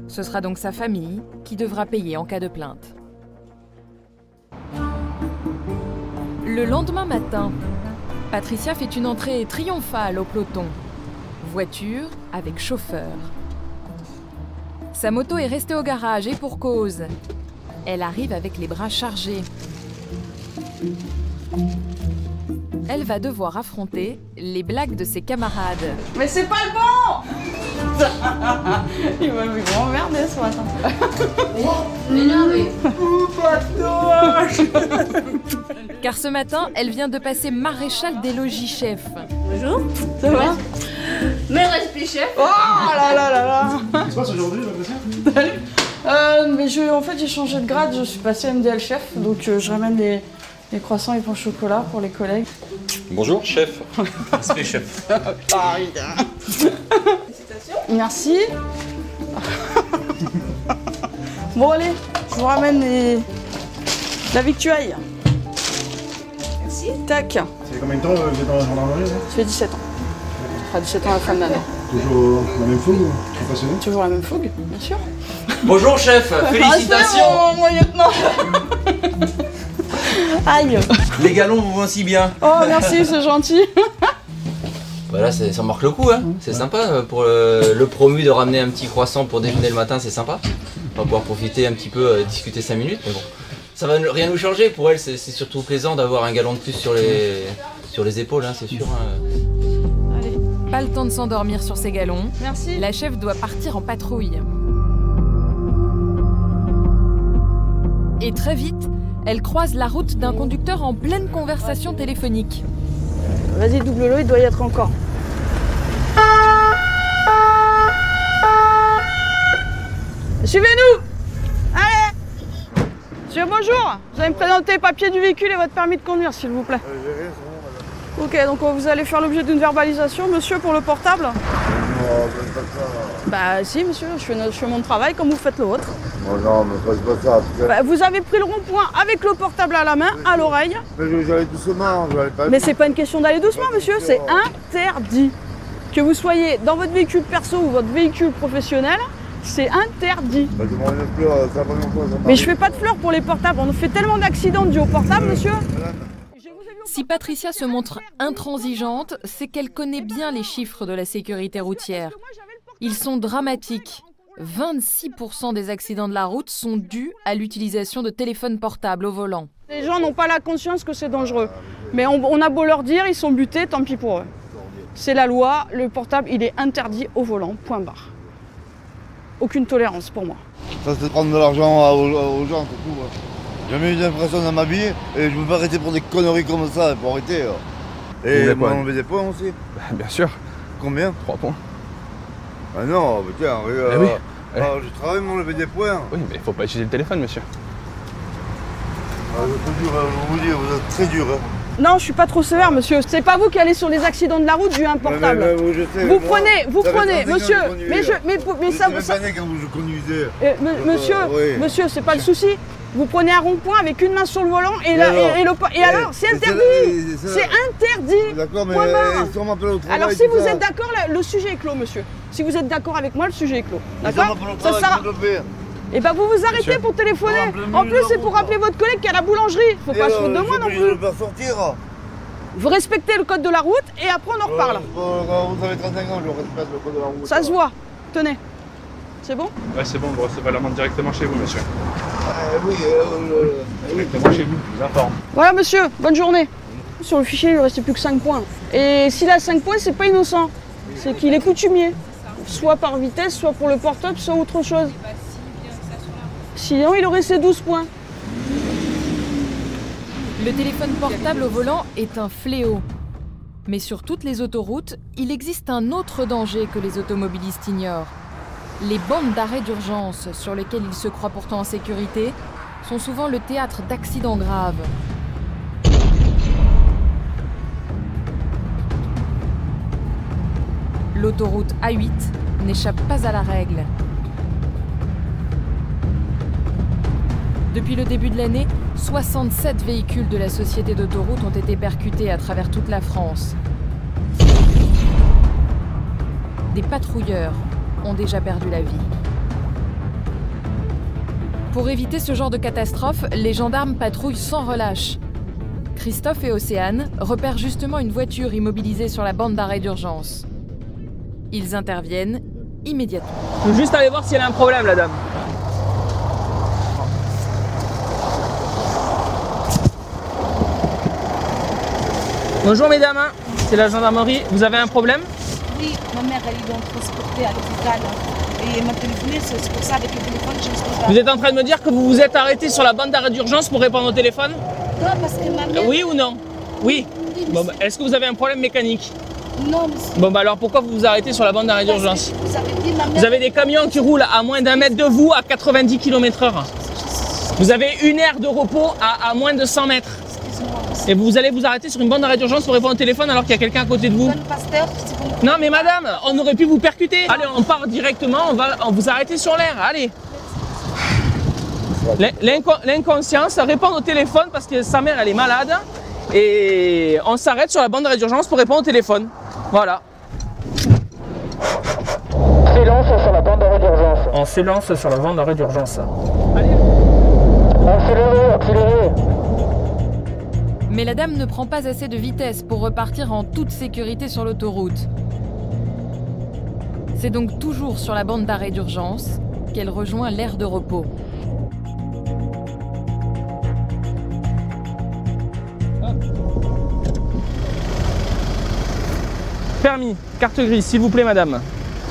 Ce sera donc sa famille qui devra payer en cas de plainte. Le lendemain matin, Patricia fait une entrée triomphale au peloton. Voiture avec chauffeur. Sa moto est restée au garage et pour cause. Elle arrive avec les bras chargés. Elle va devoir affronter les blagues de ses camarades. Mais c'est pas le bon! Il m'a vu m'emmerder ce matin. Mais non, mais... Car ce matin, elle vient de passer maréchal des logis chefs. Bonjour, ça va? Mais reste chef. Oh là là là là! Qu'est-ce qui se passe aujourd'hui, j'ai l'impression? Mais en fait, j'ai changé de grade, je suis passée MDL chef, donc je ramène des croissants et pain au chocolat pour les collègues. Bonjour, chef. Respect, chef. Pareil. Félicitations. Merci. Bon, allez, je vous ramène la victuaille. Merci. Tac. Ça fait combien de temps vous êtes dans la gendarmerie? Ça fait 17 ans. Ça fera 17 ans à la fin de l'année. Toujours la même fougue ou très passionné? Toujours la même fougue, bien sûr. Bonjour chef, félicitations. Ah, mon lieutenant. Aïe. Les galons vous vont si bien. Oh merci, c'est gentil. Voilà, ça marque le coup, hein. C'est sympa pour le promu de ramener un petit croissant pour déjeuner le matin, c'est sympa. On va pouvoir profiter un petit peu, discuter 5 minutes, mais bon. Ça va rien nous changer, pour elle c'est surtout plaisant d'avoir un galon de plus sur les épaules, hein, c'est sûr. Allez. Pas le temps de s'endormir sur ses galons. Merci. La chef doit partir en patrouille. Et très vite, elle croise la route d'un conducteur en pleine conversation téléphonique. Vas-y, double-le, il doit y être encore. Suivez-nous! Allez! Monsieur, bonjour! Vous allez me présenter les papiers du véhicule et votre permis de conduire, s'il vous plaît. Ok, donc vous allez faire l'objet d'une verbalisation, monsieur, pour le portable? Bah si, monsieur, je fais mon travail comme vous faites le vôtre. Oh non, mais faites pas ça. Bah, vous avez pris le rond-point avec le portable à la main, à l'oreille. Mais j'allais doucement, j'allais pas... Mais c'est pas une question d'aller doucement, monsieur, c'est interdit. Que vous soyez dans votre véhicule perso ou votre véhicule professionnel, c'est interdit. Bah, demandez une fleur, ça va pas. Mais je fais pas de fleurs pour les portables, on fait tellement d'accidents dus aux portables, monsieur. Si Patricia se montre intransigeante, c'est qu'elle connaît bien les chiffres de la sécurité routière. Ils sont dramatiques. 26% des accidents de la route sont dus à l'utilisation de téléphones portables au volant. Les gens n'ont pas la conscience que c'est dangereux. Mais on a beau leur dire, ils sont butés, tant pis pour eux. C'est la loi, le portable, il est interdit au volant, point barre. Aucune tolérance pour moi. Ça c'est prendre de l'argent aux gens, c'est tout. J'ai jamais eu d'impression dans ma vie et je me fais arrêter pour des conneries comme ça, il faut arrêter. Et m'enlever des points aussi. Bien sûr. Combien? 3 points. Ah non, mais tiens, oui. Je travaille m'enlever des points. Oui, mais il faut pas utiliser le téléphone, monsieur. C'est dur, je vous dis, vous êtes très dur. Non, je suis pas trop sévère, monsieur. C'est pas vous qui allez sur les accidents de la route, j'ai eu un portable. Je sais, vous prenez, monsieur. Mais ça, quand je conduisais. Monsieur, c'est pas le souci. Vous prenez un rond-point avec une main sur le volant et alors, c'est interdit. C'est interdit. D'accord, mais si on m'appelle au travail. Alors, si vous êtes d'accord, le sujet est clos, monsieur. Si vous êtes d'accord avec moi, le sujet est clos. D'accord? Ça sert. Et ben vous vous arrêtez pour téléphoner. En plus, c'est pour rappeler votre collègue qui est à la boulangerie. Faut pas se foutre de moi non plus. Je vais sortir. Vous respectez le code de la route et après on en reparle. Vous avez 35 ans, je respecte le code de la route. Ça se voit. Tenez. C'est bon? Ouais, c'est bon, vous recevez l'amende directement chez vous, monsieur. Oui, directement chez vous, je vous informe. Voilà, monsieur, bonne journée. Sur le fichier, il ne restait plus que 5 points. Et s'il a 5 points, c'est pas innocent. C'est qu'il est coutumier. Soit par vitesse, soit pour le portable, soit autre chose. Sinon, il aurait ses 12 points. Le téléphone portable au volant est un fléau. Mais sur toutes les autoroutes, il existe un autre danger que les automobilistes ignorent. Les bandes d'arrêt d'urgence, sur lesquelles ils se croient pourtant en sécurité, sont souvent le théâtre d'accidents graves. L'autoroute A8 n'échappe pas à la règle. Depuis le début de l'année, 67 véhicules de la société d'autoroute ont été percutés à travers toute la France. Des patrouilleurs ont déjà perdu la vie. Pour éviter ce genre de catastrophe, les gendarmes patrouillent sans relâche. Christophe et Océane repèrent justement une voiture immobilisée sur la bande d'arrêt d'urgence. Ils interviennent immédiatement. Je veux juste aller voir si elle a un problème, la dame. Bonjour mesdames, c'est la gendarmerie. Vous avez un problème? Oui, ma mère elle est donc transportée à l'hôpital. Et elle m'a téléphoné, c'est pour ça avec le téléphone je ne sais pas. Vous êtes en train de me dire que vous vous êtes arrêté sur la bande d'arrêt d'urgence pour répondre au téléphone? Non, parce que ma mère... Oui ou non? Oui. Oui, bon, bah, est-ce que vous avez un problème mécanique? Non, monsieur. Bon, bah alors pourquoi vous vous arrêtez sur la bande d'arrêt d'urgence? Vous avez dit ma mère... Vous avez des camions qui roulent à moins d'1 mètre de vous à 90 km/h. Vous avez une aire de repos à moins de 100 mètres. Et vous allez vous arrêter sur une bande d'arrêt d'urgence pour répondre au téléphone alors qu'il y a quelqu'un à côté de vous? Non mais madame, on aurait pu vous percuter. Allez, on part directement, on vous arrêter sur l'air, allez. L'inconscience répond au téléphone parce que sa mère elle est malade. Et on s'arrête sur la bande d'arrêt d'urgence pour répondre au téléphone. Voilà. On s'élance sur la bande d'arrêt d'urgence. On s'élance sur la bande d'arrêt d'urgence. Allez. Accélérez. Mais la dame ne prend pas assez de vitesse pour repartir en toute sécurité sur l'autoroute. C'est donc toujours sur la bande d'arrêt d'urgence qu'elle rejoint l'aire de repos. Permis, carte grise, s'il vous plaît madame.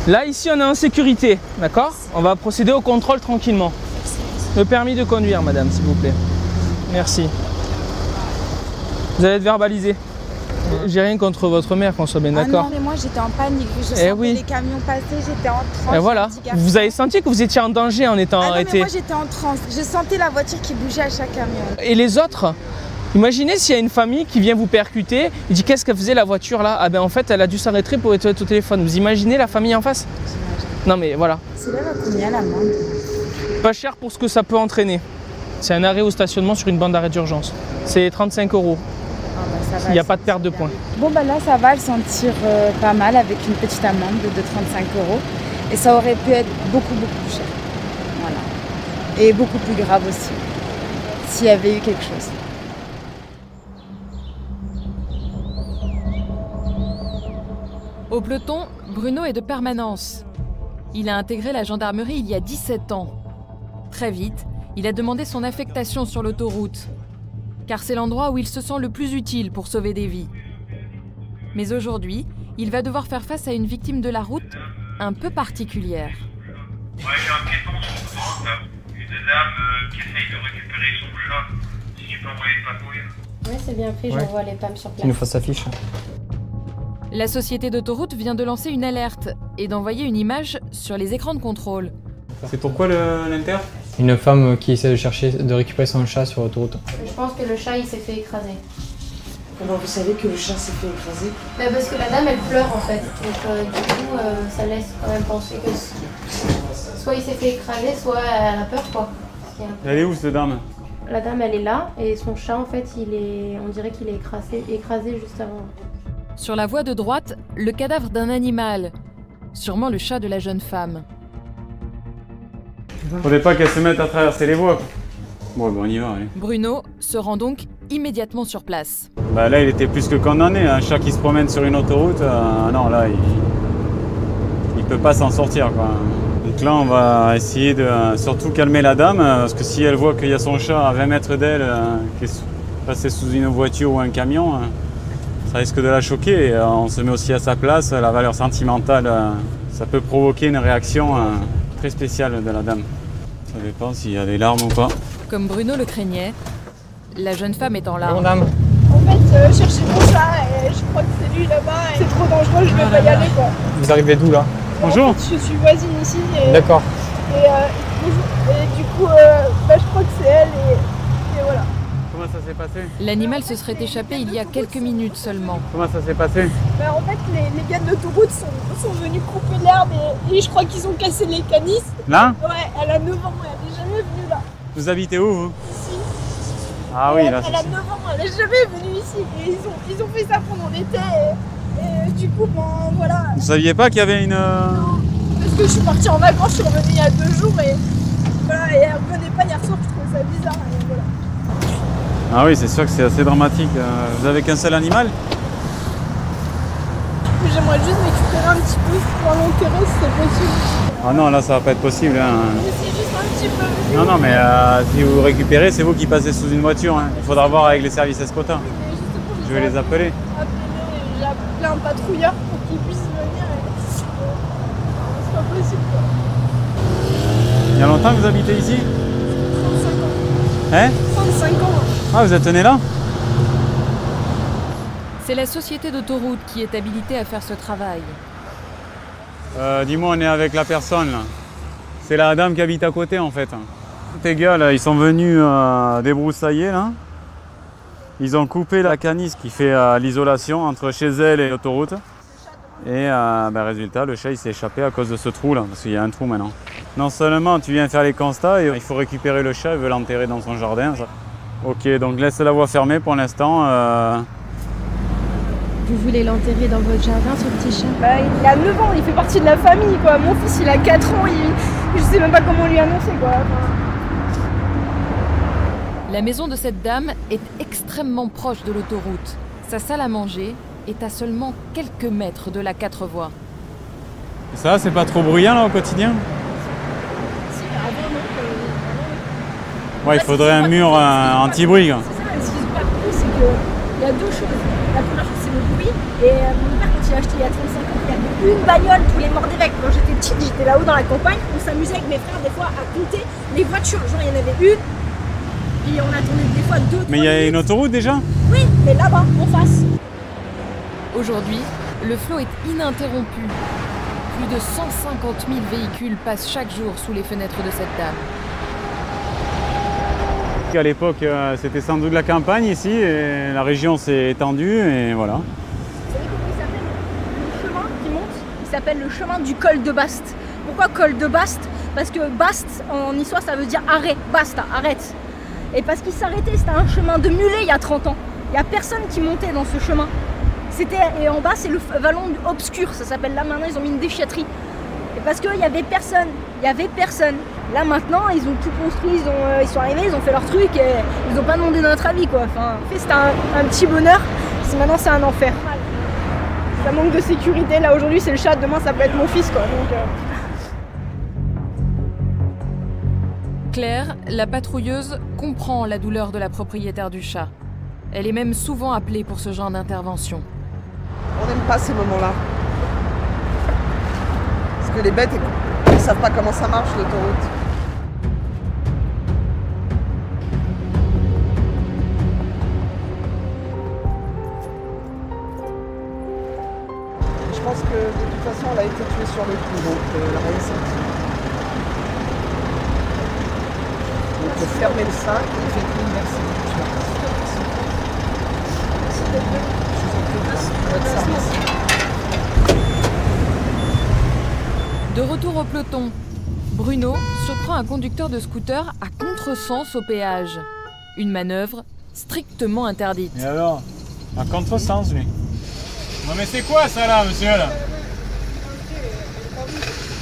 Là, ici, on est en sécurité, d'accord? On va procéder au contrôle tranquillement. Le permis de conduire, madame, s'il vous plaît. Merci. Vous allez être verbalisé. J'ai rien contre votre mère, qu'on soit bien d'accord. Non, mais moi j'étais en panique. Je sentais les camions passer, j'étais en transe. Et voilà. Vous avez senti que vous étiez en danger en étant arrêté? Moi j'étais en transe. Je sentais la voiture qui bougeait à chaque camion. Et les autres? Imaginez s'il y a une famille qui vient vous percuter, il dit qu'est-ce que faisait la voiture là? Ah ben en fait elle a dû s'arrêter pour être au téléphone. Vous imaginez la famille en face? Non mais voilà. C'est là combien l'amende? Pas cher pour ce que ça peut entraîner. C'est un arrêt au stationnement sur une bande d'arrêt d'urgence. C'est 35 €. Il n'y a pas de perte de points. Bon bah là ça va le sentir pas mal avec une petite amende de 35 €. Et ça aurait pu être beaucoup plus cher. Voilà. Et beaucoup plus grave aussi. S'il y avait eu quelque chose. Au peloton, Bruno est de permanence. Il a intégré la gendarmerie il y a 17 ans. Très vite, il a demandé son affectation sur l'autoroute, car c'est l'endroit où il se sent le plus utile pour sauver des vies. Mais aujourd'hui, il va devoir faire face à une victime de la route un peu particulière. Ouais, j'ai un piéton sur l'autoroute là. Une dame qui essaye de récupérer son chat. Si tu peux envoyer une patrouille. Ouais, c'est bien pris, j'envoie les PAM sur place. Qu'il nous fasse sa fiche. La société d'autoroute vient de lancer une alerte et d'envoyer une image sur les écrans de contrôle. C'est pourquoi l'inter? Une femme qui essaie de récupérer son chat sur l'autoroute. Je pense que le chat il s'est fait écraser. Comment vous savez que le chat s'est fait écraser? Bah parce que la dame elle pleure en fait. Donc du coup ça laisse quand même penser que soit il s'est fait écraser, soit elle a peur quoi. Elle est où cette dame? La dame elle est là et son chat en fait on dirait qu'il est écrasé juste avant. Sur la voie de droite, le cadavre d'un animal. Sûrement le chat de la jeune femme. Faudrait pas qu'elle se mette à traverser les voies. Bon, on y va, allez. Bruno se rend donc immédiatement sur place. Bah là, il était plus que condamné. Un chat qui se promène sur une autoroute, non, là, il peut pas s'en sortir, quoi. Donc là, on va essayer de surtout calmer la dame, parce que si elle voit qu'il y a son chat à 20 mètres d'elle, qui est passé sous une voiture ou un camion, ça risque de la choquer. Et on se met aussi à sa place. La valeur sentimentale, ça peut provoquer une réaction très spéciale de la dame. Ça dépend s'il y a des larmes ou pas. Comme Bruno le craignait, la jeune femme est en larmes. Bonjour, dame. En fait, chercher mon chat et je crois que c'est lui là-bas et c'est trop dangereux, je vais pas y aller quoi. Vous arrivez d'où là? Bonjour. En fait, je suis voisine ici et... D'accord. Et du coup, je crois que c'est elle et voilà. Comment ça s'est passé? L'animal se serait échappé il y a quelques minutes seulement. Comment ça s'est passé? En fait, les gars de l'autoroute sont venus couper l'herbe et je crois qu'ils ont cassé les canisses. Là? Ouais, elle a 9 ans, elle est jamais venue là. Vous habitez où, vous? Ici. Ah oui, là, elle a 9 ans, elle est jamais venue ici. Et ils ont fait ça pendant l'été et du coup, ben voilà. Vous saviez pas qu'il y avait une... Non, parce que je suis partie en vacances, je suis revenue il y a 2 jours et voilà, et elle revenait pas hier soir, je trouvais ça bizarre et voilà. Ah oui, c'est sûr que c'est assez dramatique. Vous avez qu'un seul animal? J'aimerais juste récupérer un petit peu pour l'enterrer si c'est possible. Ah non, là ça va pas être possible. Hein. Mais c'est juste un petit peu. Non, non, mais si vous récupérez, c'est vous qui passez sous une voiture. Hein. Il faudra voir avec les services escotins. Je vais les appeler. J'ai appelé un patrouilleur pour qu'il puisse venir. C'est pas possible quoi. Il y a longtemps que vous habitez ici? 35 ans. Hein? 35 ans. Ah, vous êtes né là? C'est la société d'autoroute qui est habilitée à faire ce travail. Dis-moi, on est avec la personne là. C'est la dame qui habite à côté en fait. Tes gars là, ils sont venus débroussailler là. Ils ont coupé la canisse qui fait l'isolation entre chez elle et l'autoroute. Et résultat, le chat il s'est échappé à cause de ce trou là, parce qu'il y a un trou maintenant. Non seulement tu viens faire les constats et il faut récupérer le chat, il veut l'enterrer dans son jardin. Ça. Ok, donc laisse la voie fermée pour l'instant. Vous voulez l'enterrer dans votre jardin, ce petit chat? Il a 9 ans, il fait partie de la famille quoi. Mon fils il a 4 ans, je sais même pas comment lui annoncer quoi. La maison de cette dame est extrêmement proche de l'autoroute. Sa salle à manger est à seulement quelques mètres de la 4 voies. Ça, c'est pas trop bruyant là au quotidien? Ouais, il faudrait un mur anti-bruit. C'est ça, ce qu'ils ont pas compris, c'est qu'il y a 2 choses. La première chose, c'est le bruit. Et mon père, quand il a acheté il y a 35 ans, il y avait une bagnole tous les morts d'évêque. Quand j'étais petite, j'étais là-haut dans la campagne. On s'amusait avec mes frères des fois à compter les voitures. Genre, il y en avait une, puis on attendait des fois 2. Mais il y a une autoroute déjà? Oui, mais là-bas, en face. Aujourd'hui, le flot est ininterrompu. Plus de 150 000 véhicules passent chaque jour sous les fenêtres de cette dame. À l'époque, c'était sans doute la campagne ici, et la région s'est étendue, et voilà. Vous savez comment il s'appelle le chemin qui monte? Il s'appelle le chemin du col de Bast. Pourquoi col de Bast? Parce que Bast, en histoire, ça veut dire arrêt, basta, arrête. Et parce qu'il s'arrêtait, c'était un chemin de mulet il y a 30 ans. Il n'y a personne qui montait dans ce chemin. Et en bas, c'est le vallon obscur, ça s'appelle là maintenant, ils ont mis une déchetterie. Et parce qu'il n'y avait personne, Là maintenant, ils ont tout construit, ils sont arrivés, ils ont fait leur truc et ils n'ont pas demandé notre avis quoi. Enfin, en fait, c'était un petit bonheur, maintenant c'est un enfer. Ça manque de sécurité, là aujourd'hui c'est le chat, demain ça peut être mon fils quoi. Donc, Claire, la patrouilleuse, comprend la douleur de la propriétaire du chat. Elle est même souvent appelée pour ce genre d'intervention. On n'aime pas ces moments-là. Parce que les bêtes, savent pas comment ça marche l'autoroute. Je pense que de toute façon elle a été tuée sur le coup, donc la réussite. Donc fermer le sac et j'ai pris une merci. De retour au peloton, Bruno surprend un conducteur de scooter à contresens au péage. Une manœuvre strictement interdite. Et alors? À contresens, lui. Non mais c'est quoi ça là, monsieur là?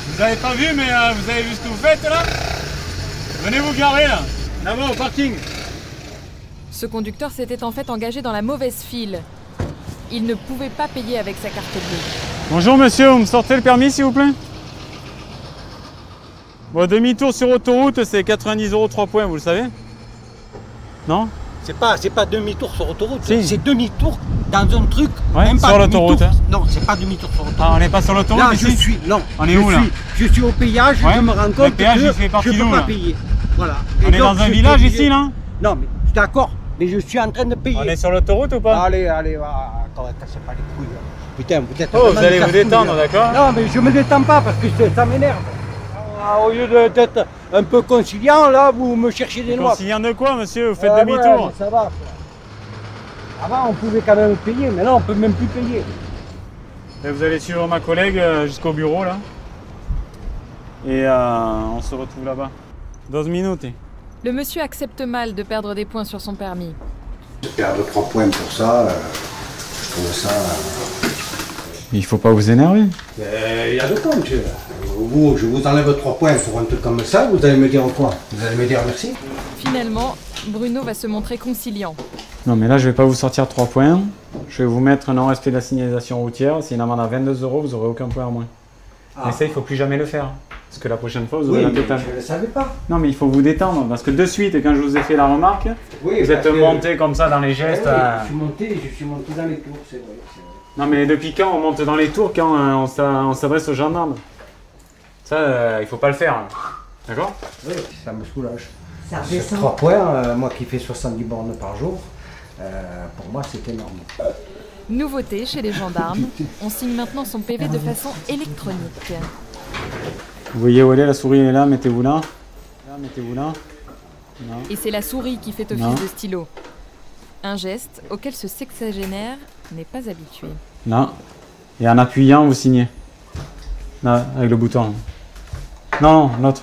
Vous avez pas vu, mais vous avez vu ce que vous faites là? Venez vous garer là, là-bas au parking. Ce conducteur s'était en fait engagé dans la mauvaise file. Il ne pouvait pas payer avec sa carte bleue. Bonjour monsieur, vous me sortez le permis s'il vous plaît? Bon, demi-tour sur autoroute, c'est 90 € 3 points, vous le savez? Non? C'est pas demi-tour sur autoroute, si. C'est demi-tour dans un truc. Ouais, même pas sur l'autoroute. Hein. Non, c'est pas demi-tour sur l'autoroute. Ah, on n'est pas sur l'autoroute là, ici? On est où là? Je suis au péage, ouais. Je me rends compte le péage, que il fait partie je ne peux pas là. payer. Voilà. On est dans un village ici là? Non, mais je suis d'accord, mais je suis en train de payer. On est sur l'autoroute ou pas? Allez, cassez pas les couilles. Putain, vous êtes. Oh, vous allez vous détendre, d'accord? Non, mais je me détends pas parce que ça m'énerve. Au lieu d'être un peu conciliant, là, vous me cherchez des lois. Conciliant de quoi, monsieur? Vous faites demi-tour. Ouais, ça va. Avant, on pouvait quand même payer, mais là, on peut même plus payer. Et vous allez suivre ma collègue jusqu'au bureau, là. Et on se retrouve là-bas. 12 minutes. Le monsieur accepte mal de perdre des points sur son permis. Perdre 3 points pour ça, je trouve ça... Il faut pas vous énerver. Il y a de quoi, monsieur. Vous, je vous enlève 3 points pour un truc comme ça, vous allez me dire quoi? Vous allez me dire merci? Finalement, Bruno va se montrer conciliant. Non mais là je vais pas vous sortir 3 points. Je vais vous mettre un non-respect de la signalisation routière. C'est une amende à 22 €, vous aurez aucun point en moins. Ah. Mais ça, il faut plus jamais le faire. Parce que la prochaine fois, vous aurez la totale. Je ne le savais pas. Non mais il faut vous détendre. Parce que de suite, quand je vous ai fait la remarque, vous êtes monté comme ça dans les gestes. Je suis monté dans les tours, c'est vrai. Non mais depuis quand on monte dans les tours quand on s'adresse aux gendarmes? Ça, il faut pas le faire. D'accord? Oui, ça me soulage. Ça redescend. 3 points, moi qui fais 70 bornes par jour, pour moi c'est énorme. Nouveauté chez les gendarmes, on signe maintenant son PV de façon électronique. Vous voyez où elle est, la souris est là, mettez-vous là. Là, mettez-vous là. Non. Et c'est la souris qui fait office de stylo. Un geste auquel ce sexagénaire n'est pas habitué. Non. Et en appuyant, vous signez. Là, avec le bouton. Non, l'autre.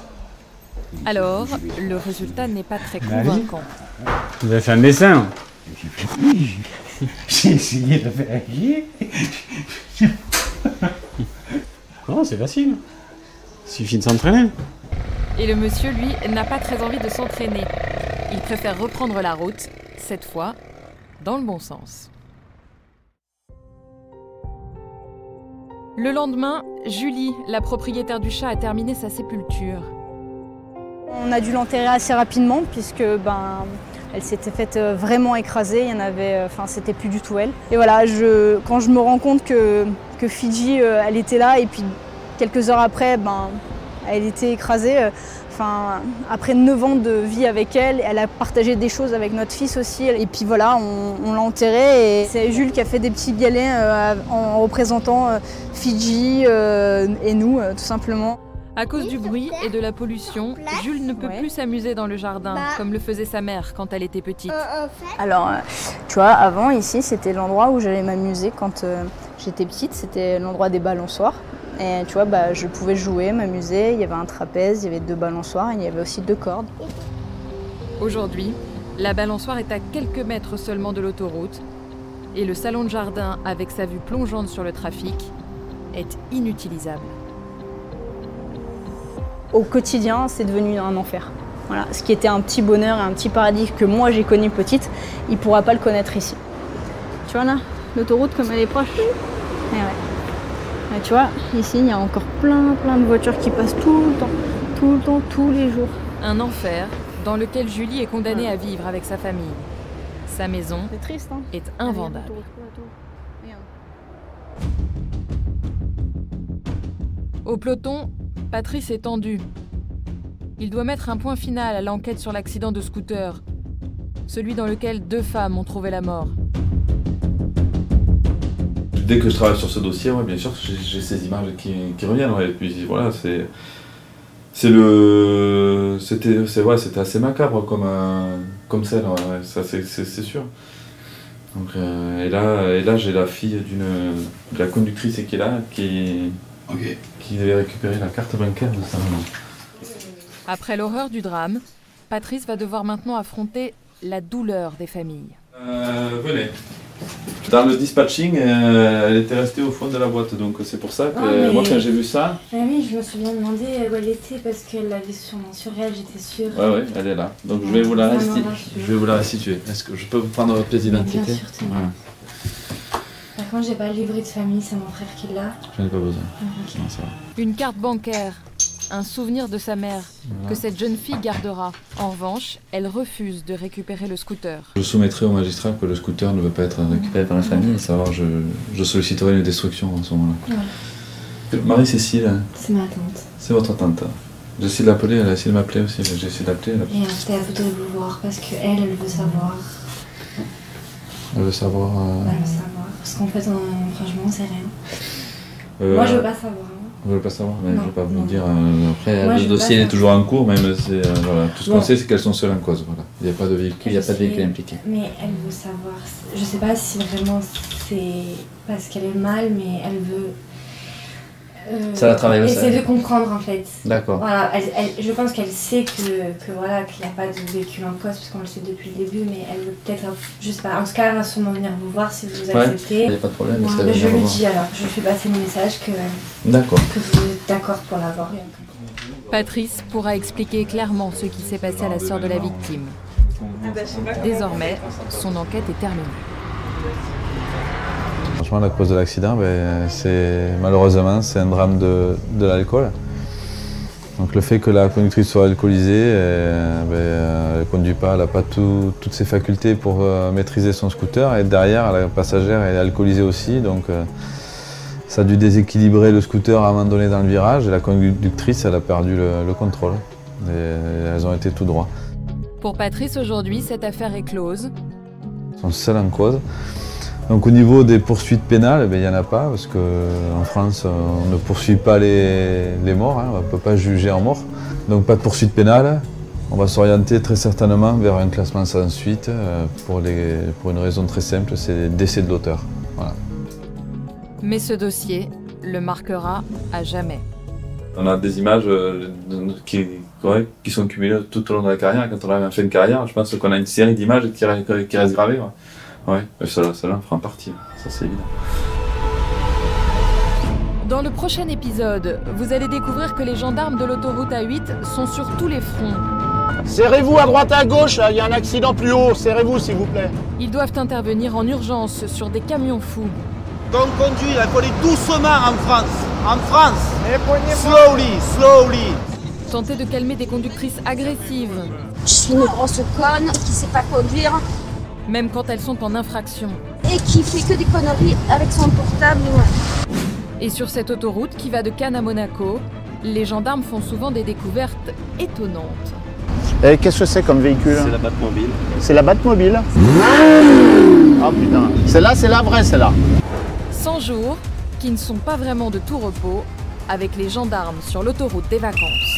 Alors, le résultat n'est pas très convaincant. Vous avez fait un dessin. J'ai essayé de faire agir. Non, c'est facile. Il suffit de s'entraîner. Et le monsieur, lui, n'a pas très envie de s'entraîner. Il préfère reprendre la route, cette fois, dans le bon sens. Le lendemain, Julie, la propriétaire du chat, a terminé sa sépulture. On a dû l'enterrer assez rapidement puisque elle s'était faite vraiment écraser, il y en avait, c'était plus du tout elle. Et voilà, quand je me rends compte que Fidji, elle était là et puis quelques heures après, elle était écrasée. Après 9 ans de vie avec elle, elle a partagé des choses avec notre fils aussi. Et puis voilà, on l'a enterrée. Et c'est Jules qui a fait des petits galets en représentant Fidji et nous, tout simplement. À cause du bruit et de la pollution, Jules ne peut plus s'amuser dans le jardin, comme le faisait sa mère quand elle était petite. Alors, tu vois, avant, ici, c'était l'endroit où j'allais m'amuser quand j'étais petite. C'était l'endroit des balançoires. Et tu vois, je pouvais jouer, m'amuser. Il y avait un trapèze, il y avait 2 balançoires, et il y avait aussi 2 cordes. Aujourd'hui, la balançoire est à quelques mètres seulement de l'autoroute. Et le salon de jardin, avec sa vue plongeante sur le trafic, est inutilisable. Au quotidien, c'est devenu un enfer. Voilà, ce qui était un petit bonheur et un petit paradis que moi j'ai connu petite, il ne pourra pas le connaître ici. Tu vois là, l'autoroute comme elle est proche. Et ouais. Et tu vois, ici il y a encore plein de voitures qui passent tout le temps, tous les jours. Un enfer dans lequel Julie est condamnée à vivre avec sa famille. Sa maison triste, hein, est invendable. Au peloton, Patrice est tendu. Il doit mettre un point final à l'enquête sur l'accident de scooter, celui dans lequel 2 femmes ont trouvé la mort. Dès que je travaille sur ce dossier, ouais, bien sûr, j'ai ces images qui reviennent. Ouais, et puis voilà, c'était assez macabre comme scène, ouais, ça c'est sûr. Donc, et là j'ai la fille de la conductrice qui est là, qui devait récupérer la carte bancaire de sa maman. Après l'horreur du drame, Patrice va devoir maintenant affronter la douleur des familles. Venez. Dans le dispatching, elle était restée au fond de la boîte, donc c'est pour ça que moi quand j'ai vu ça... Ah oui, je me suis bien demandé où elle était parce qu'elle l'avait sur elle, j'étais sûre. Ouais, elle est là. Donc je vais vous la restituer. Est-ce que je peux vous prendre votre pièce d'identité? Bien sûr, voilà. Par contre, j'ai pas le livret de famille, c'est mon frère qui l'a. J'en ai pas besoin. Okay. Non, ça va. Une carte bancaire, un souvenir de sa mère, que cette jeune fille gardera. En revanche, elle refuse de récupérer le scooter. Je soumettrai au magistrat que le scooter ne veut pas être récupéré par la famille, et savoir je solliciterai une destruction à ce moment-là. Ouais. Marie-Cécile. C'est ma tante. C'est votre tante. J'essaie de l'appeler, elle a essayé de m'appeler aussi, j'ai essayé d'appeler. Et c'était à vous de vous voir, parce qu'elle, elle veut savoir. Elle veut savoir... Elle veut savoir, parce qu'en fait, franchement, on sait rien. Moi, je veux pas savoir. Vous ne voulez pas savoir, mais je ne vais pas vous dire. Après, moi, le dossier est toujours en cours, même voilà, tout ce qu'on sait, c'est qu'elles sont seules en cause. Voilà. Il n'y a pas de véhicule, impliqué. Mais elle veut savoir. Je ne sais pas si vraiment c'est parce qu'elle est mal, mais elle veut. Ça va travailler aussi. Essayer de comprendre en fait. D'accord. Voilà, je pense qu'elle sait voilà, qu'il n'y a pas de véhicule en cause, puisqu'on le sait depuis le début, mais elle veut peut-être, je sais pas, en tout cas, elle va sûrement venir vous voir si vous acceptez. Il n'y a pas de problème. Moi, je lui dis alors, je lui fais passer le message que vous êtes d'accord pour la voir. Patrice pourra expliquer clairement ce qui s'est passé à la sœur de la victime. Désormais, son enquête est terminée. Franchement, la cause de l'accident, malheureusement, c'est un drame de l'alcool. Donc le fait que la conductrice soit alcoolisée, elle ne conduit pas, elle n'a pas toutes ses facultés pour maîtriser son scooter. Et derrière, la passagère elle est alcoolisée aussi, donc ça a dû déséquilibrer le scooter à un moment donné dans le virage. Et la conductrice, elle a perdu le contrôle. Et elles ont été tout droit. Pour Patrice, aujourd'hui, cette affaire est close. Ils sont seuls en cause. Donc au niveau des poursuites pénales, il n'y en a pas, parce qu'en France, on ne poursuit pas les morts, on ne peut pas juger en mort. Donc pas de poursuite pénale. On va s'orienter très certainement vers un classement sans suite, pour une raison très simple, c'est le décès de l'auteur. Voilà. Mais ce dossier le marquera à jamais. On a des images qui sont cumulées tout au long de la carrière. Quand on a fait une carrière, je pense qu'on a une série d'images qui restent gravées. Ouais, celle-là en fera partie, ça c'est évident. Dans le prochain épisode, vous allez découvrir que les gendarmes de l'autoroute A8 sont sur tous les fronts. Serrez-vous à droite à gauche, il y a un accident plus haut, serrez-vous s'il vous plaît. Ils doivent intervenir en urgence sur des camions fous. Quand on conduit, il faut aller doucement en France. En France, slowly. Tenter de calmer des conductrices agressives. Je suis une grosse conne qui sait pas conduire. Même quand elles sont en infraction. Et qui fait que des conneries avec son portable. Ouais. Et sur cette autoroute qui va de Cannes à Monaco, les gendarmes font souvent des découvertes étonnantes. Et qu'est-ce que c'est comme véhicule? C'est la Batmobile. C'est la Batmobile? Oh putain, celle-là, c'est la vraie, celle-là. 100 jours qui ne sont pas vraiment de tout repos avec les gendarmes sur l'autoroute des vacances.